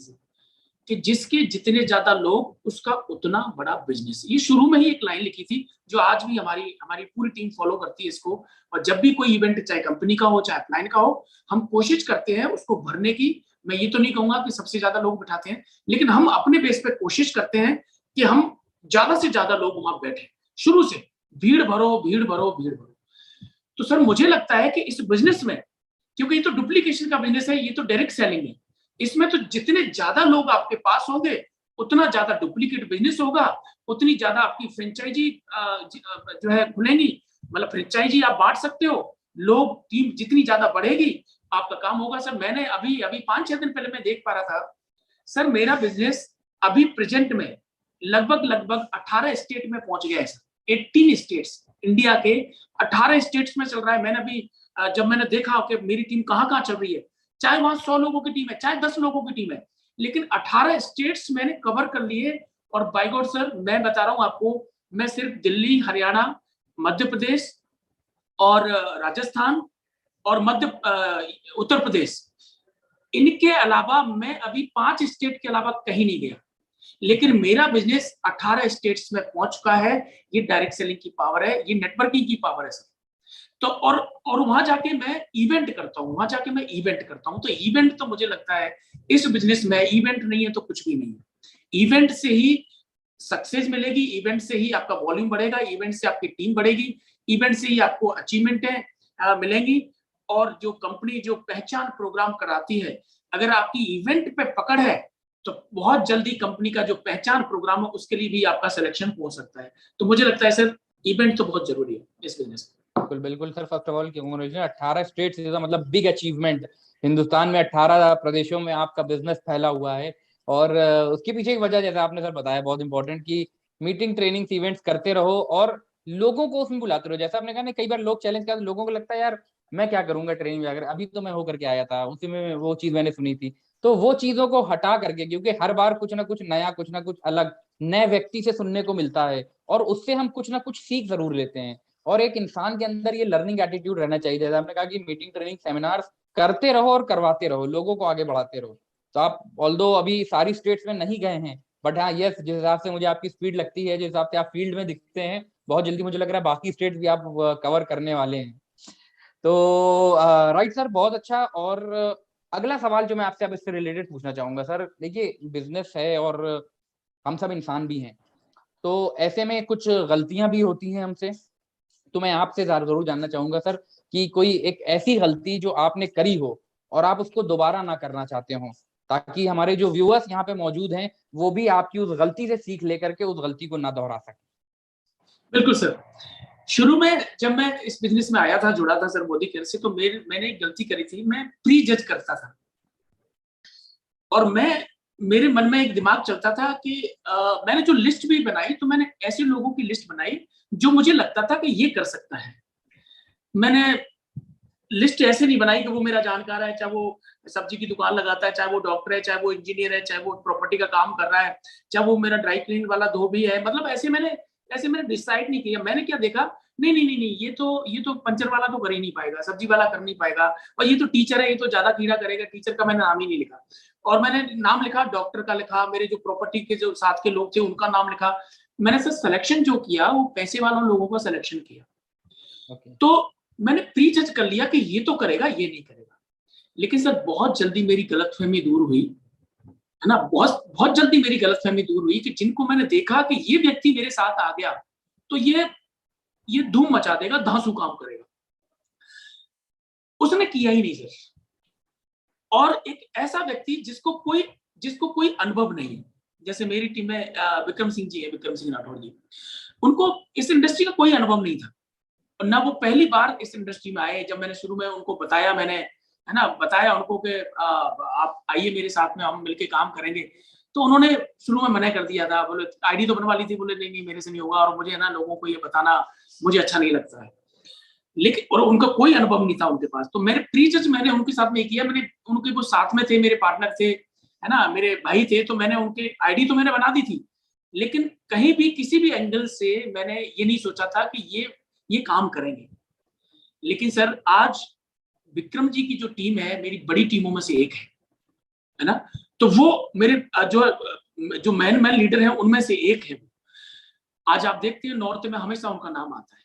कि जिसके जितने ज्यादा लोग उसका उतना बड़ा बिजनेस। ये शुरू में ही एक लाइन लिखी थी जो आज भी हमारी पूरी टीम फॉलो करती है इसको। और जब भी कोई इवेंट, चाहे कंपनी का हो चाहे अपलाइन का हो, हम कोशिश करते हैं उसको भरने की। मैं ये तो नहीं कहूंगा कि सबसे ज्यादा लोग बिठाते हैं, लेकिन हम अपने बेस पे कोशिश करते हैं कि हम ज्यादा से ज्यादा लोग वहां बैठे। शुरू से भीड़ भरो, भीड़ भरो, भीड़ भरो। तो सर मुझे लगता है कि इस बिजनेस में, क्योंकि ये तो डुप्लीकेशन का बिजनेस है, ये तो डायरेक्ट सेलिंग है, इसमें तो जितने ज्यादा लोग आपके पास होंगे उतना ज्यादा डुप्लीकेट बिजनेस होगा, उतनी ज्यादा आपकी फ्रेंचाइजी जो है खुलेंगी, मतलब फ्रेंचाइजी आप बांट सकते हो, लोग, टीम जितनी ज्यादा बढ़ेगी आपका काम होगा। सर मैंने अभी 5-6 दिन पहले मैं देख पा रहा था सर, मेरा बिजनेस अभी प्रेजेंट में लगभग 18 स्टेट में पहुंच गया है सर। 18 स्टेट्स, इंडिया के 18 स्टेट्स में चल रहा है। मैंने अभी जब मैंने देखा कि मेरी टीम कहाँ चल रही है, चाहे वहां 100 लोगों की टीम है, चाहे 10 लोगों की टीम है, लेकिन 18 स्टेट्स मैंने कवर कर लिए। और बाय गॉड सर मैं बता रहा हूँ आपको, मैं सिर्फ दिल्ली, हरियाणा, मध्य प्रदेश और राजस्थान और उत्तर प्रदेश, इनके अलावा मैं अभी 5 स्टेट के अलावा कहीं नहीं गया, लेकिन मेरा बिजनेस 18 स्टेट्स में पहुंच चुका है। ये डायरेक्ट सेलिंग की पावर है, ये नेटवर्किंग की पावर है सर। तो और वहां जाके मैं इवेंट करता हूँ, तो इवेंट तो मुझे लगता है इस बिजनेस में इवेंट नहीं है तो कुछ भी नहीं है। इवेंट से ही सक्सेस मिलेगी, इवेंट से ही आपका वॉल्यूम बढ़ेगा, इवेंट से आपकी टीम बढ़ेगी, इवेंट से ही आपको अचीवमेंटें मिलेंगी। और जो कंपनी जो पहचान प्रोग्राम कराती है, अगर आपकी इवेंट पे पकड़ है तो बहुत जल्दी कंपनी का जो पहचान प्रोग्राम है उसके लिए भी आपका सिलेक्शन हो सकता है। तो मुझे लगता है सर इवेंट तो बहुत जरूरी है इस बिजनेस में। बिल्कुल बिल्कुल sir, first of all congratulation, 18 states is मतलब बिग अचीवमेंट। हिंदुस्तान में 18 प्रदेशों में आपका बिजनेस फैला हुआ है, और उसके पीछे एक वजह जैसे आपने सर बताया बहुत इंपॉर्टेंट, कि मीटिंग, ट्रेनिंग्स, इवेंट्स करते रहो और लोगों को उसमें बुलाते रहो। जैसा आपने कहा ना, कई बार लोग चैलेंज करते, लोगों को लगता है यार मैं क्या करूंगा ट्रेनिंग वगैरह, अभी तो मैं होकर के आया था, उसी में वो चीज मैंने सुनी थी। तो वो चीजों को हटा करके, क्योंकि हर बार कुछ ना कुछ नया, कुछ ना कुछ अलग नए व्यक्ति से सुनने को मिलता है, और उससे हम कुछ ना कुछ सीख जरूर लेते हैं। और एक इंसान के अंदर ये लर्निंग एटीट्यूड रहना चाहिए। जैसे आपने कहा कि मीटिंग, ट्रेनिंग, सेमिनार्स करते रहो और करवाते रहो, लोगों को आगे बढ़ाते रहो। तो आप ऑल्दो अभी सारी स्टेट्स में नहीं गए हैं, बट हाँ यस, जिस हिसाब से मुझे आपकी स्पीड लगती है, जिस हिसाब से आप फील्ड में दिखते हैं, बहुत जल्दी मुझे लग रहा है बाकी स्टेट्स भी आप कवर करने वाले हैं। तो राइट सर, बहुत अच्छा। और अगला सवाल जो मैं आपसे अब इससे रिलेटेड पूछना चाहूंगा सर, देखिए बिजनेस है और हम सब इंसान भी हैं, तो ऐसे में कुछ गलतियां भी होती हैं हमसे। तो मैं आपसे जरूर जानना चाहूंगा सर कि कोई एक ऐसी गलती जो आपने करी हो और आप उसको दोबारा ना करना चाहते हो, ताकि हमारे जो व्यूअर्स यहाँ पे मौजूद हैं वो भी आपकी उस गलती से सीख लेकर के उस गलती को ना दोहरा सके। बिल्कुल सर, शुरू में जब मैं इस बिजनेस में आया था, जुड़ा था सर मोदी केयर से, तो मैंने एक गलती करी थी, मैं प्री जज करता था। और मेरे मन में एक दिमाग चलता था कि मैंने जो लिस्ट भी बनाई, तो मैंने ऐसे लोगों की लिस्ट बनाई जो मुझे लगता था कि ये कर सकता है। मैंने लिस्ट ऐसे नहीं बनाई कि वो मेरा जानकार है, चाहे वो सब्जी की दुकान लगाता है, चाहे वो डॉक्टर है, चाहे वो इंजीनियर है, चाहे वो प्रॉपर्टी का काम कर रहा है, चाहे वो मेरा ड्राई क्लीन वाला धोबी है। मतलब ऐसे मैंने डिसाइड नहीं किया। मैंने क्या देखा, नहीं नहीं नहीं नहीं, ये तो पंचर वाला तो कर ही नहीं पाएगा, सब्जी वाला कर नहीं पाएगा, और ये तो टीचर है, ये तो ज्यादा कीड़ा करेगा। टीचर का मैंने नाम ही नहीं लिखा, और मैंने नाम लिखा डॉक्टर का, लिखा मेरे जो प्रॉपर्टी के जो साथ के लोग थे उनका नाम लिखा। मैंने सर सिलेक्शन जो किया वो पैसे वालों लोगों का सिलेक्शन किया। तो मैंने प्री जज कर लिया कि ये तो करेगा, ये नहीं करेगा। लेकिन सर बहुत जल्दी मेरी गलतफहमी दूर हुई, है ना, बहुत बहुत जल्दी मेरी गलतफहमी दूर हुई कि जिनको मैंने देखा कि ये व्यक्ति मेरे साथ आ गया तो ये धूम मचा देगा, धांसू काम करेगा, उसने किया ही नहीं सर। और एक ऐसा व्यक्ति जिसको कोई अनुभव नहीं है, जैसे मेरी टीम में विक्रम सिंह जी है, विक्रम सिंह राठौर जी, उनको इस इंडस्ट्री का कोई अनुभव नहीं था, और ना वो पहली बार इस इंडस्ट्री में आए। जब मैंने शुरू में उनको बताया, मैंने, है ना, बताया उनको कि आप आइए मेरे साथ में, हम मिलके काम करेंगे, तो उन्होंने शुरू में मना कर दिया था। बोले आईडी तो बनवा ली थी, बोले नहीं नहीं मेरे से नहीं होगा, और मुझे, है ना, लोगों को ये बताना मुझे अच्छा नहीं लगता है। लेकिन और उनका कोई अनुभव नहीं था उनके पास। तो मेरे प्री जज मैंने उनके साथ में किया, मैंने उनके वो साथ में थे, मेरे पार्टनर थे, है ना, मेरे भाई थे, तो मैंने उनके आईडी तो मैंने बना दी थी, लेकिन कहीं भी किसी भी एंगल से मैंने ये नहीं सोचा था कि ये काम करेंगे। लेकिन सर आज विक्रम जी की जो टीम है मेरी बड़ी टीमों में से एक है ना, तो वो मेरे जो मैन लीडर है उनमें से एक है। आज आप देखते हैं नॉर्थ में हमेशा उनका नाम आता है।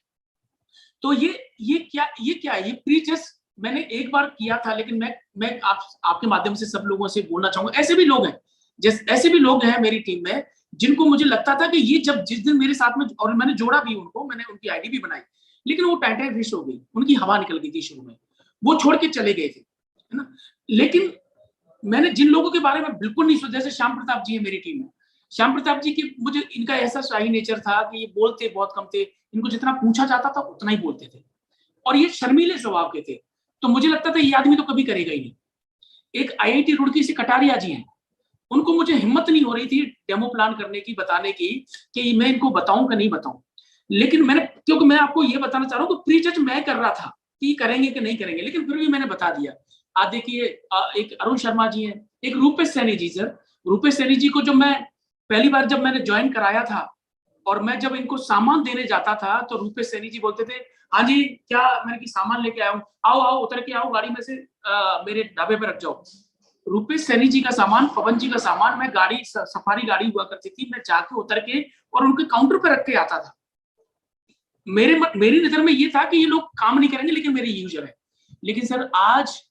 तो ये क्या है, ये प्री जज मैंने एक बार किया था, लेकिन मैं आपके माध्यम से सब लोगों से बोलना चाहूंगा, ऐसे भी लोग हैं, ऐसे भी लोग हैं मेरी टीम में जिनको मुझे लगता था कि ये जब जिस दिन मेरे साथ में, और मैंने जोड़ा भी उनको, मैंने उनकी आईडी भी बनाई, लेकिन वो टाइटल फिश हो गई, उनकी हवा निकल गई थी शुरू में, वो छोड़ के चले गए थे, है ना। लेकिन मैंने जिन लोगों के बारे में बिल्कुल नहीं सोचा, जैसे श्याम प्रताप जी है मेरी टीम में, श्याम प्रताप जी की मुझे, इनका ऐसा शाही नेचर था कि ये बोलते बहुत कम थे, इनको जितना पूछा जाता था उतना ही बोलते थे, और ये शर्मीले स्वभाव के थे। तो मुझे लगता था ये आदमी तो कभी करेगा ही नहीं। एक IIT रुड़की से कटारिया जी हैं, उनको मुझे हिम्मत नहीं हो रही थी डेमो प्लान करने की, बताने की कि मैं इनको बताऊं कि नहीं बताऊं, लेकिन मैंने, क्योंकि मैं आपको ये बताना चाह रहा हूँ, तो प्री जज मैं कर रहा था कि करेंगे कि नहीं करेंगे, लेकिन फिर भी मैंने बता दिया। आज देखिए एक अरुण शर्मा जी हैं, एक रूपेश सैनी जी। सर रूपेश सैनी जी को जो मैं पहली बार जब मैंने ज्वाइन कराया था और मैं जब इनको सामान देने जाता था तो रूपेश सैनी जी बोलते थे, हाँ जी क्या, मैंने की सामान लेके आया हूँ, आओ आओ उतर के आओ गाड़ी में से, मेरे ढाबे पे रख जाओ। रूपेश सैनी जी का सामान, पवन जी का सामान, मैं गाड़ी, सफारी गाड़ी हुआ करती थी, मैं जाके उतर के और उनके काउंटर पे रख के आता था। मेरी नजर में ये था कि ये लोग काम नहीं करेंगे लेकिन मेरे यूजर है। लेकिन सर आज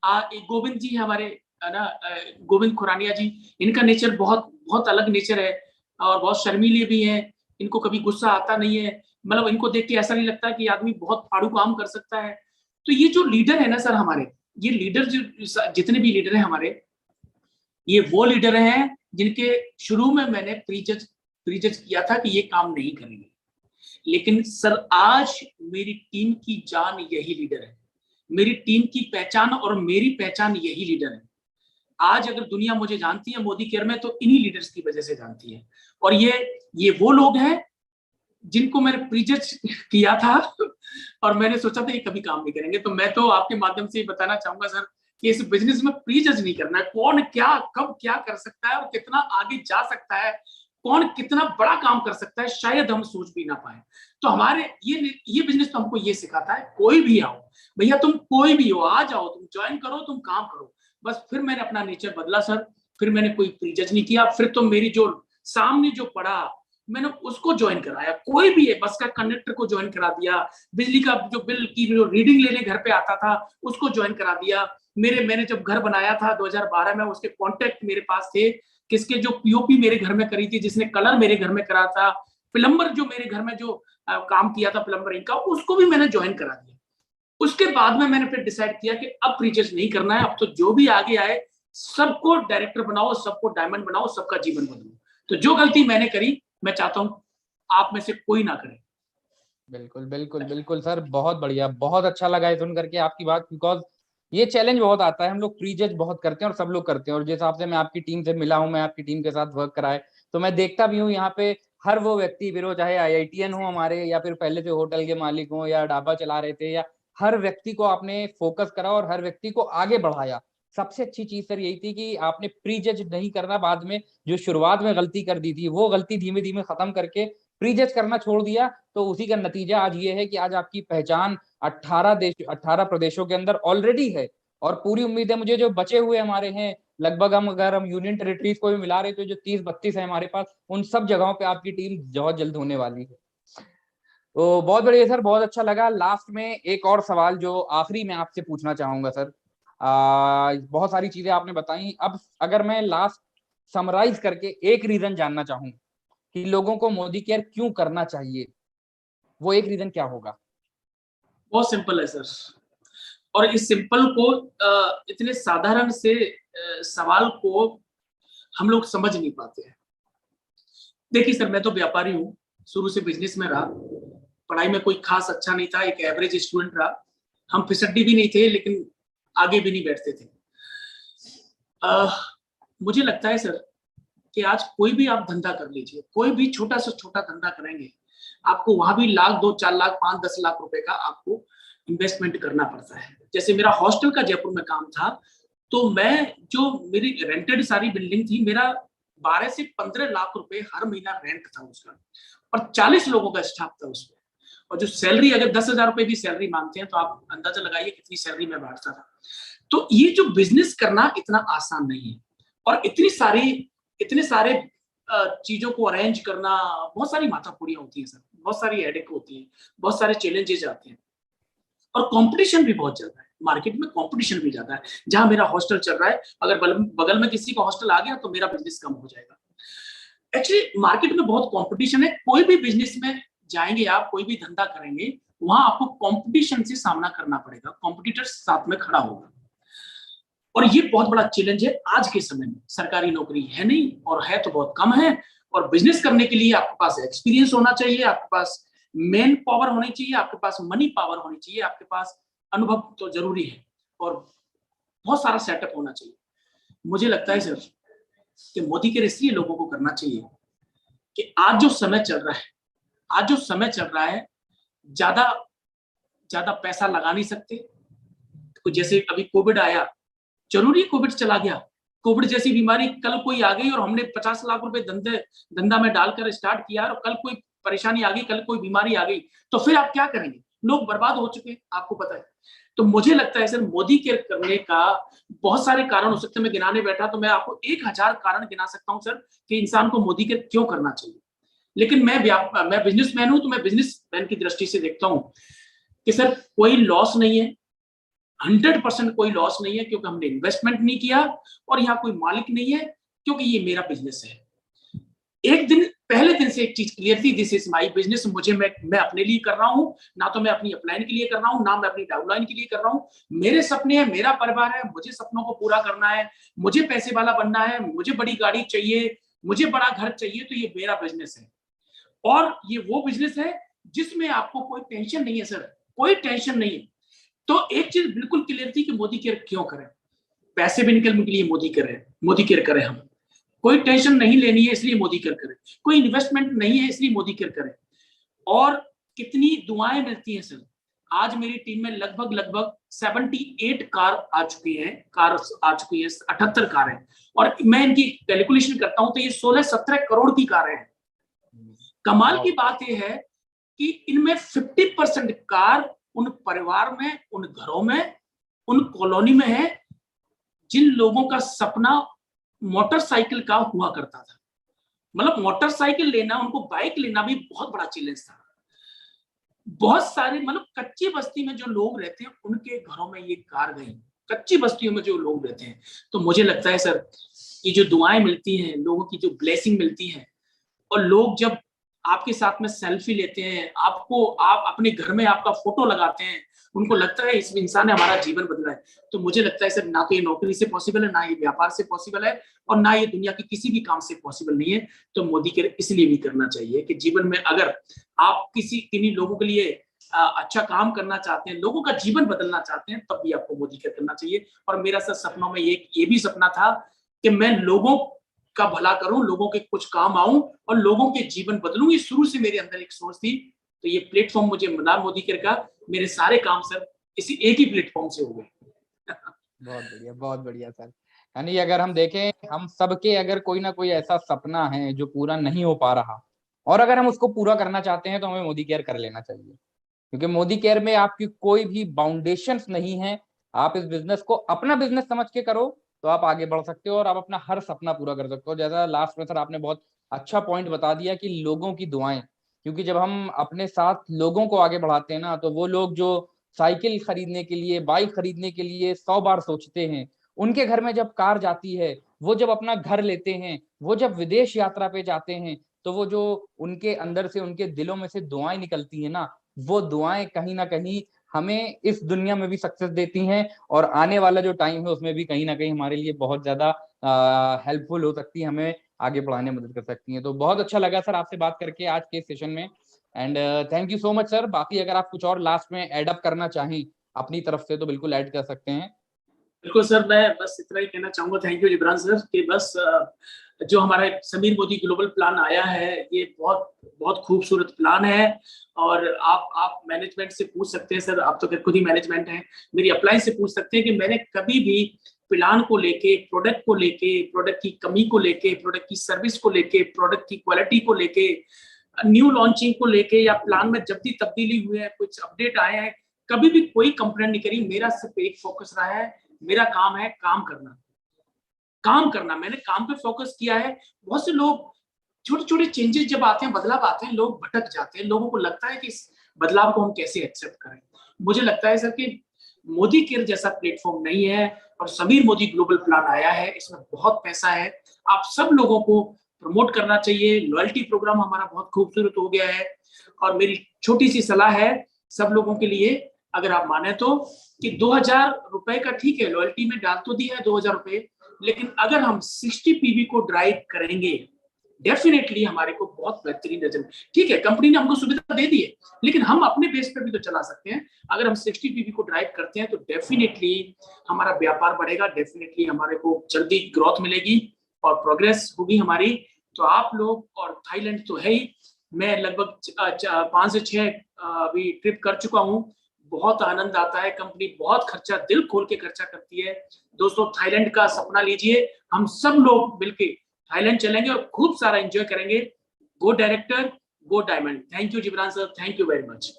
एक गोविंद जी हमारे, है ना, गोविंद खुरानिया जी, इनका नेचर बहुत बहुत अलग नेचर है और बहुत शर्मीले भी हैं। इनको कभी गुस्सा आता नहीं है, मतलब इनको देख के ऐसा नहीं लगता कि आदमी बहुत फाड़ू काम कर सकता है। तो ये जो लीडर है ना सर हमारे, ये लीडर जो जितने भी लीडर हैं हमारे, ये वो लीडर हैं जिनके शुरू में मैंने प्रीजज किया था कि ये काम नहीं करेंगे, लेकिन सर आज मेरी टीम की जान यही लीडर है, मेरी टीम की पहचान और मेरी पहचान यही लीडर है। आज अगर दुनिया मुझे जानती है मोदी केयर में तो इन्हीं लीडर्स की वजह से जानती है। और ये वो लोग हैं जिनको मैंने प्रीजज किया था और मैंने सोचा था ये कभी काम नहीं करेंगे। तो मैं तो आपके माध्यम से बताना चाहूंगा सर कि इस बिजनेस में प्रीजज नहीं करना है। कौन क्या कब क्या कर सकता है और कितना आगे जा सकता है, कौन कितना बड़ा काम कर सकता है, शायद हम सोच भी ना पाए। तो हमारे ये बिजनेस तो हमको ये सिखाता है, कोई भी आओ भैया, तुम कोई भी हो, आ जाओ, तुम ज्वाइन करो, तुम काम करो बस। फिर मैंने अपना नेचर बदला सर, फिर मैंने कोई प्रीजज नहीं किया। फिर तो मेरी जो सामने जो पड़ा मैंने उसको ज्वाइन कराया, कोई भी है, बस का कंडक्टर को ज्वाइन करा दिया, बिजली का जो बिल की जो रीडिंग लेने घर पे आता था उसको ज्वाइन करा दिया। मैंने जब घर बनाया था 2012 में, उसके कॉन्टेक्ट मेरे पास थे, किसके जो पीओपी मेरे घर में करी थी, जिसने कलर मेरे घर में करा था, प्लम्बर जो मेरे घर में जो काम किया था प्लम्बरिंग का, उसको भी मैंने ज्वाइन करा दिया। उसके बाद में मैंने फिर डिसाइड किया कि अब प्रीजज नहीं करना है, अब तो जो भी आगे आए सबको डायरेक्टर बनाओ, सबको डायमंड बनाओ, सबका जीवन बदलो। तो जो गलती मैंने करी मैं चाहता हूं आप में से कोई ना करे। बिल्कुल बिल्कुल बिल्कुल सर, बहुत बढ़िया, बहुत अच्छा लगा है सुन करके आपकी बात, बिकॉज ये चैलेंज बहुत आता है, हम लोग प्रीजज बहुत करते हैं और सब लोग करते हैं। और जिस हिसाब से मैं आपकी टीम से मिला हूं, मैं आपकी टीम के साथ वर्क कराए, तो मैं देखता भी हूँ यहाँ पे हर वो व्यक्ति, फिर वो चाहे आईआईटीएन हो हमारे, या फिर पहले से होटल के मालिक हो, या ढाबा चला रहे थे, या हर व्यक्ति को आपने फोकस करा और हर व्यक्ति को आगे बढ़ाया। सबसे अच्छी चीज सर यही थी कि आपने प्रीजज नहीं करना, बाद में जो शुरुआत में गलती कर दी थी वो गलती धीमे धीमे खत्म करके प्रीजज करना छोड़ दिया। तो उसी का नतीजा आज ये है कि आज आपकी पहचान 18 प्रदेशों के अंदर ऑलरेडी है। और पूरी उम्मीद है मुझे, जो बचे हुए हमारे हैं लगभग, हम अगर हम यूनियन टेरिटरीज को भी मिला रहे तो जो 30-32 है हमारे पास, उन सब जगहों पे आपकी टीम बहुत जल्द होने वाली है। तो बहुत बढ़िया सर, बहुत अच्छा लगा। लास्ट में एक और सवाल जो आखिरी मैं आपसे पूछना चाहूंगा सर, बहुत सारी चीजें आपने बताई, अब अगर मैं लास्ट समराइज करके एक रीजन जानना चाहूँ कि लोगों को मोदी केयर क्यों करना चाहिए, वो एक रीजन क्या होगा? बहुत सिंपल है सर, और इस सिंपल को इतने साधारण से सवाल को हम लोग समझ नहीं पाते हैं। देखिए सर, मैं तो व्यापारी हूँ, शुरू से बिजनेस में रहा, पढ़ाई में कोई खास अच्छा नहीं था, एक एवरेज स्टूडेंट रहा। हम फिसड्डी भी नहीं थे लेकिन आगे भी नहीं बैठते थे। मुझे लगता है सर कि आज कोई भी आप धंधा कर लीजिए, कोई भी छोटा से छोटा धंधा करेंगे, आपको वहां भी 1 लाख 2 4 लाख 5 10 लाख रुपए का आपको इन्वेस्टमेंट करना पड़ता है। जैसे मेरा हॉस्टल का जयपुर में काम था, तो मैं जो मेरी रेंटेड सारी बिल्डिंग थी, मेरा 12 से 15 लाख रुपए हर महीना रेंट था उसका, और 40 लोगों का स्टाफ था उसमें। और जो सैलरी, अगर 10,000 रुपए भी सैलरी मांगते हैं तो आप अंदाजा लगाइए कितनी सैलरी मैं बांटता था। तो ये जो बिजनेस करना इतना आसान नहीं है, और इतने सारे चीजों को अरेंज करना, बहुत सारी माथापौड़ियां होती है सर, बहुत सारी हेडेक होती है, बहुत सारे चैलेंजेस आते हैं, और कंपटीशन भी बहुत ज्यादा है मार्केट में, कंपटीशन भी ज्यादा है। जहां मेरा हॉस्टल चल रहा है, अगर बगल में किसी का हॉस्टल आ गया तो मेरा बिजनेस कम हो जाएगा। एक्चुअली मार्केट में बहुत कंपटीशन है, कोई भी बिजनेस में जाएंगे आप, कोई भी धंधा करेंगे, वहां आपको कंपटीशन से सामना करना पड़ेगा, कॉम्पिटिटर्स साथ में खड़ा होगा। और ये बहुत बड़ा चैलेंज है आज के समय में। सरकारी नौकरी है नहीं, और है तो बहुत कम है, और बिजनेस करने के लिए आपके पास एक्सपीरियंस होना चाहिए, आपके पास मैन पावर होनी चाहिए, आपके पास मनी पावर होनी चाहिए, आपके पास अनुभव तो जरूरी है, और बहुत सारा सेटअप होना चाहिए। मुझे लगता है सर कि मोदी के इसलिए लोगों को करना चाहिए कि आज जो समय चल रहा है, ज्यादा ज्यादा पैसा लगा नहीं सकते। तो जैसे अभी कोविड आया, जरूरी कोविड चला गया, कोविड जैसी बीमारी कल कोई आ गई और हमने 50 लाख रुपए धंधा में डालकर स्टार्ट किया और कल कोई परेशानी आ गई, कल कोई बीमारी आ गई, तो फिर आप क्या करेंगे? लोग बर्बाद हो चुके हैं, आपको पता है। तो मुझे लगता है सर, मोदी केयर करने का बहुत सारे कारण हो सकते हैं। मैं गिनाने बैठा तो मैं आपको 1000 कारण गिना सकता हूं सर कि इंसान को मोदी केयर क्यों करना चाहिए। लेकिन मैं बिजनेसमैन हूं, तो मैं बिजनेसमैन की दृष्टि से देखता हूं कि सर कोई लॉस नहीं है, 100% कोई लॉस नहीं है, क्योंकि हमने इन्वेस्टमेंट नहीं किया और यहाँ कोई मालिक नहीं है, क्योंकि ये मेरा बिजनेस है। एक दिन पहले दिन से एक चीज क्लियर थी, दिस इज माय बिजनेस। मैं अपने लिए कर रहा हूं, ना तो मैं अपनी अपलाइन के लिए कर रहा हूं, ना मैं अपनी डाउनलाइन के लिए कर रहा हूं। मेरे सपने हैं, मेरा परिवार है, मुझे सपनों को पूरा करना है, मुझे पैसे वाला बनना है, मुझे बड़ी गाड़ी चाहिए, मुझे बड़ा घर चाहिए, तो ये मेरा बिजनेस है। और ये वो बिजनेस है जिसमें आपको कोई टेंशन नहीं है सर, कोई टेंशन नहीं है। तो एक चीज बिल्कुल क्लियर थी कि मोदी केयर क्यों करें। पैसे भी निकलने के लिए मोदी केयर करें हम। कोई टेंशन नहीं लेनी है इसलिए मोदी केयर करें, कोई इन्वेस्टमेंट नहीं है इसलिए मोदी केयर करें। और कितनी दुआएं मिलती हैं सर। आज मेरी टीम में लगभग 78 कार आ चुकी हैं, 78 कार हैं। और मैं इनकी कैलकुलेशन करता हूं तो ये 16-17 करोड़ की कारें हैं। कमाल की बात यह है कि इनमें 50% कार उन परिवार में, उन घरों में, उन कॉलोनी में है जिन लोगों का सपना मोटरसाइकिल का हुआ करता था। मतलब मोटरसाइकिल लेना, उनको बाइक लेना भी बहुत बड़ा चैलेंज था। बहुत सारे, मतलब कच्ची बस्ती में जो लोग रहते हैं उनके घरों में ये कार गई, कच्ची बस्तियों में जो लोग रहते हैं। तो मुझे लगता है सर, ये जो दुआएं मिलती हैं, लोगों की जो ब्लेसिंग मिलती है, और लोग जब आपके साथ में सेल्फी लेते हैं, आप अपने घर में आपका फोटो लगाते हैं, उनको लगता है इस इंसान ने हमारा जीवन बदला है। तो मुझे लगता है सर, ना तो ये नौकरी से पॉसिबल है, ना ये व्यापार से पॉसिबल है, और ना ये दुनिया के किसी भी काम से पॉसिबल नहीं है। तो मोदी केयर इसलिए भी करना चाहिए कि जीवन में अगर आप किन्हीं लोगों के लिए अच्छा काम करना चाहते हैं, लोगों का जीवन बदलना चाहते हैं, तब भी आपको मोदी केयर करना चाहिए। और मेरा सर सपनों में ये भी सपना था कि मैं लोगों का भला करूं, लोगों के कुछ काम आऊं और लोगों के जीवन बदलूं। ये शुरू से मेरे अंदर एक सोच थी। तो ये प्लेटफॉर्म मुझे मिला मोदी केयर का, मेरे सारे काम सर इसी एक ही प्लेटफॉर्म से हो गए। बहुत बढ़िया सर। यानी अगर हम देखें, हम सबके अगर कोई ना कोई ऐसा सपना है जो पूरा नहीं हो पा रहा, और अगर हम उसको पूरा करना चाहते हैं, तो हमें मोदी केयर कर लेना चाहिए। क्योंकि मोदी केयर में आपकी कोई भी बाउंडेशंस नहीं है। आप इस बिजनेस को अपना बिजनेस समझ के करो तो आप आगे बढ़ सकते हो और आप अपना हर सपना पूरा कर सकते हो। जैसा लास्ट में सर आपने बहुत अच्छा पॉइंट बता दिया कि लोगों की दुआएं, क्योंकि जब हम अपने साथ लोगों को आगे बढ़ाते हैं ना, तो वो लोग जो साइकिल खरीदने के लिए, बाइक खरीदने के लिए 100 बार सोचते हैं, उनके घर में जब कार जाती है, वो जब अपना घर लेते हैं, वो जब विदेश यात्रा पे जाते हैं, तो वो जो उनके अंदर से, उनके दिलों में से दुआएं निकलती है ना, वो दुआएं कहीं ना कहीं हमें इस दुनिया में भी सक्सेस देती हैं, और आने वाला जो टाइम है उसमें भी कहीं ना कहीं हमारे लिए बहुत ज्यादा हेल्पफुल हो सकती है, हमें आगे बढ़ाने में मदद कर सकती हैं। तो बहुत अच्छा लगा सर आपसे बात करके आज के सेशन में, and thank you so much sir. बाकी अगर आप कुछ और लास्ट में एड अप करना चाहें अपनी तरफ से तो बिल्कुल ऐड कर सकते हैं। बिल्कुल सर, मैं बस इतना ही कहना चाहूंगा, थैंक यू जिब्रान सर, कि बस जो हमारा समीर मोदी ग्लोबल प्लान आया है, ये बहुत बहुत खूबसूरत प्लान है। और आप मैनेजमेंट से पूछ सकते हैं सर, आप तो खुद ही मैनेजमेंट हैं, मेरी अपलाइन से पूछ सकते हैं कि मैंने कभी भी प्लान को लेके, प्रोडक्ट को लेके, प्रोडक्ट की कमी को लेके, प्रोडक्ट की सर्विस को लेके, प्रोडक्ट की क्वालिटी को लेके, न्यू लॉन्चिंग को लेके, या प्लान में जब भी तब्दीली हुई है, कुछ अपडेट आए हैं, कभी भी कोई कंप्लेंट नहीं करी। मेरा सिर्फ एक फोकस रहा है, मेरा काम है काम करना, काम करना। मैंने काम पे फोकस किया है। बहुत से लोग, छोटे छोटे चेंजेस जब आते हैं, बदलाव आते हैं, लोग भटक जाते हैं, लोगों को लगता है कि इस बदलाव को हम कैसे एक्सेप्ट करें। मुझे लगता है सर कि मोदी केयर जैसा प्लेटफॉर्म नहीं है, और समीर मोदी ग्लोबल प्लान आया है, इसमें बहुत पैसा है। आप सब लोगों को प्रमोट करना चाहिए। लॉयल्टी प्रोग्राम हमारा बहुत खूबसूरत हो गया है। और मेरी छोटी सी सलाह है सब लोगों के लिए, अगर आप माने तो, कि 2000 रुपए का ठीक है, लॉयल्टी में डाल तो दिया है 2000 रुपए, लेकिन अगर हम 60 पीवी को ड्राइव करेंगे, डेफिनेटली हमारे को बहुत बेहतरीन रिजल्ट। ठीक है, कंपनी ने हमको सुविधा दे दी है, लेकिन हम अपने बेस पे भी तो चला सकते हैं। अगर हम 60 पीवी को ड्राइव करते हैं तो डेफिनेटली हमारा व्यापार बढ़ेगा, डेफिनेटली हमारे को जल्दी ग्रोथ मिलेगी और प्रोग्रेस होगी हमारी। तो आप लोग, और थाईलैंड तो है ही, मैं लगभग 5 से 6 अभी ट्रिप कर चुका हूँ। बहुत आनंद आता है, कंपनी बहुत खर्चा, दिल खोल के खर्चा करती है। दोस्तों थाईलैंड का सपना लीजिए, हम सब लोग मिलके थाईलैंड चलेंगे और खूब सारा एंजॉय करेंगे। Go director, go diamond. Thank you Jibran sir, thank you very much.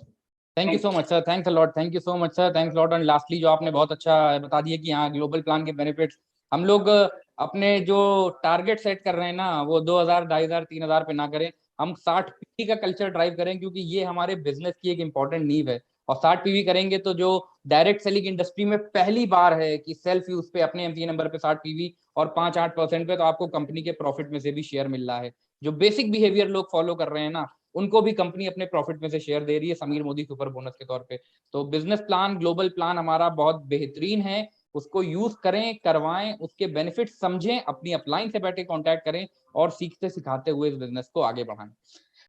Thank you so much sir, thanks a lot, thank you so much sir, thanks lot. And lastly जो आपने बहुत अच्छा बता दिया कि हाँ ग्लोबल प्लान के बेनिफिट्स, हम लोग अपने जो टारगेट सेट कर रहे हैं ना वो 2000, 2500, 3000 पे ना करें, हम 60 पीवी का कल्चर ड्राइव करें, क्योंकि ये हमारे बिजनेस की एक इंपॉर्टेंट नींव है। और 60 पीवी करेंगे तो जो डायरेक्ट सेलिंग इंडस्ट्री में पहली बार है कि सेल्फ यूज पे अपने एमसी नंबर पे 60 पीवी और 5-8% पे, तो आपको कंपनी के प्रॉफिट में से भी शेयर मिल रहा है। जो बेसिक बिहेवियर लोग फॉलो कर रहे हैं ना, उनको भी कंपनी अपने प्रॉफिट में से शेयर दे रही है समीर मोदी सुपर बोनस के तौर पे। तो बिजनेस प्लान, ग्लोबल प्लान हमारा बहुत बेहतरीन है, उसको यूज करें, करवाएं, उसके बेनिफिट समझें, अपनी अपलाइन से बैठे कांटेक्ट करें और सीखते सिखाते हुए इस बिजनेस को आगे बढ़ाएं।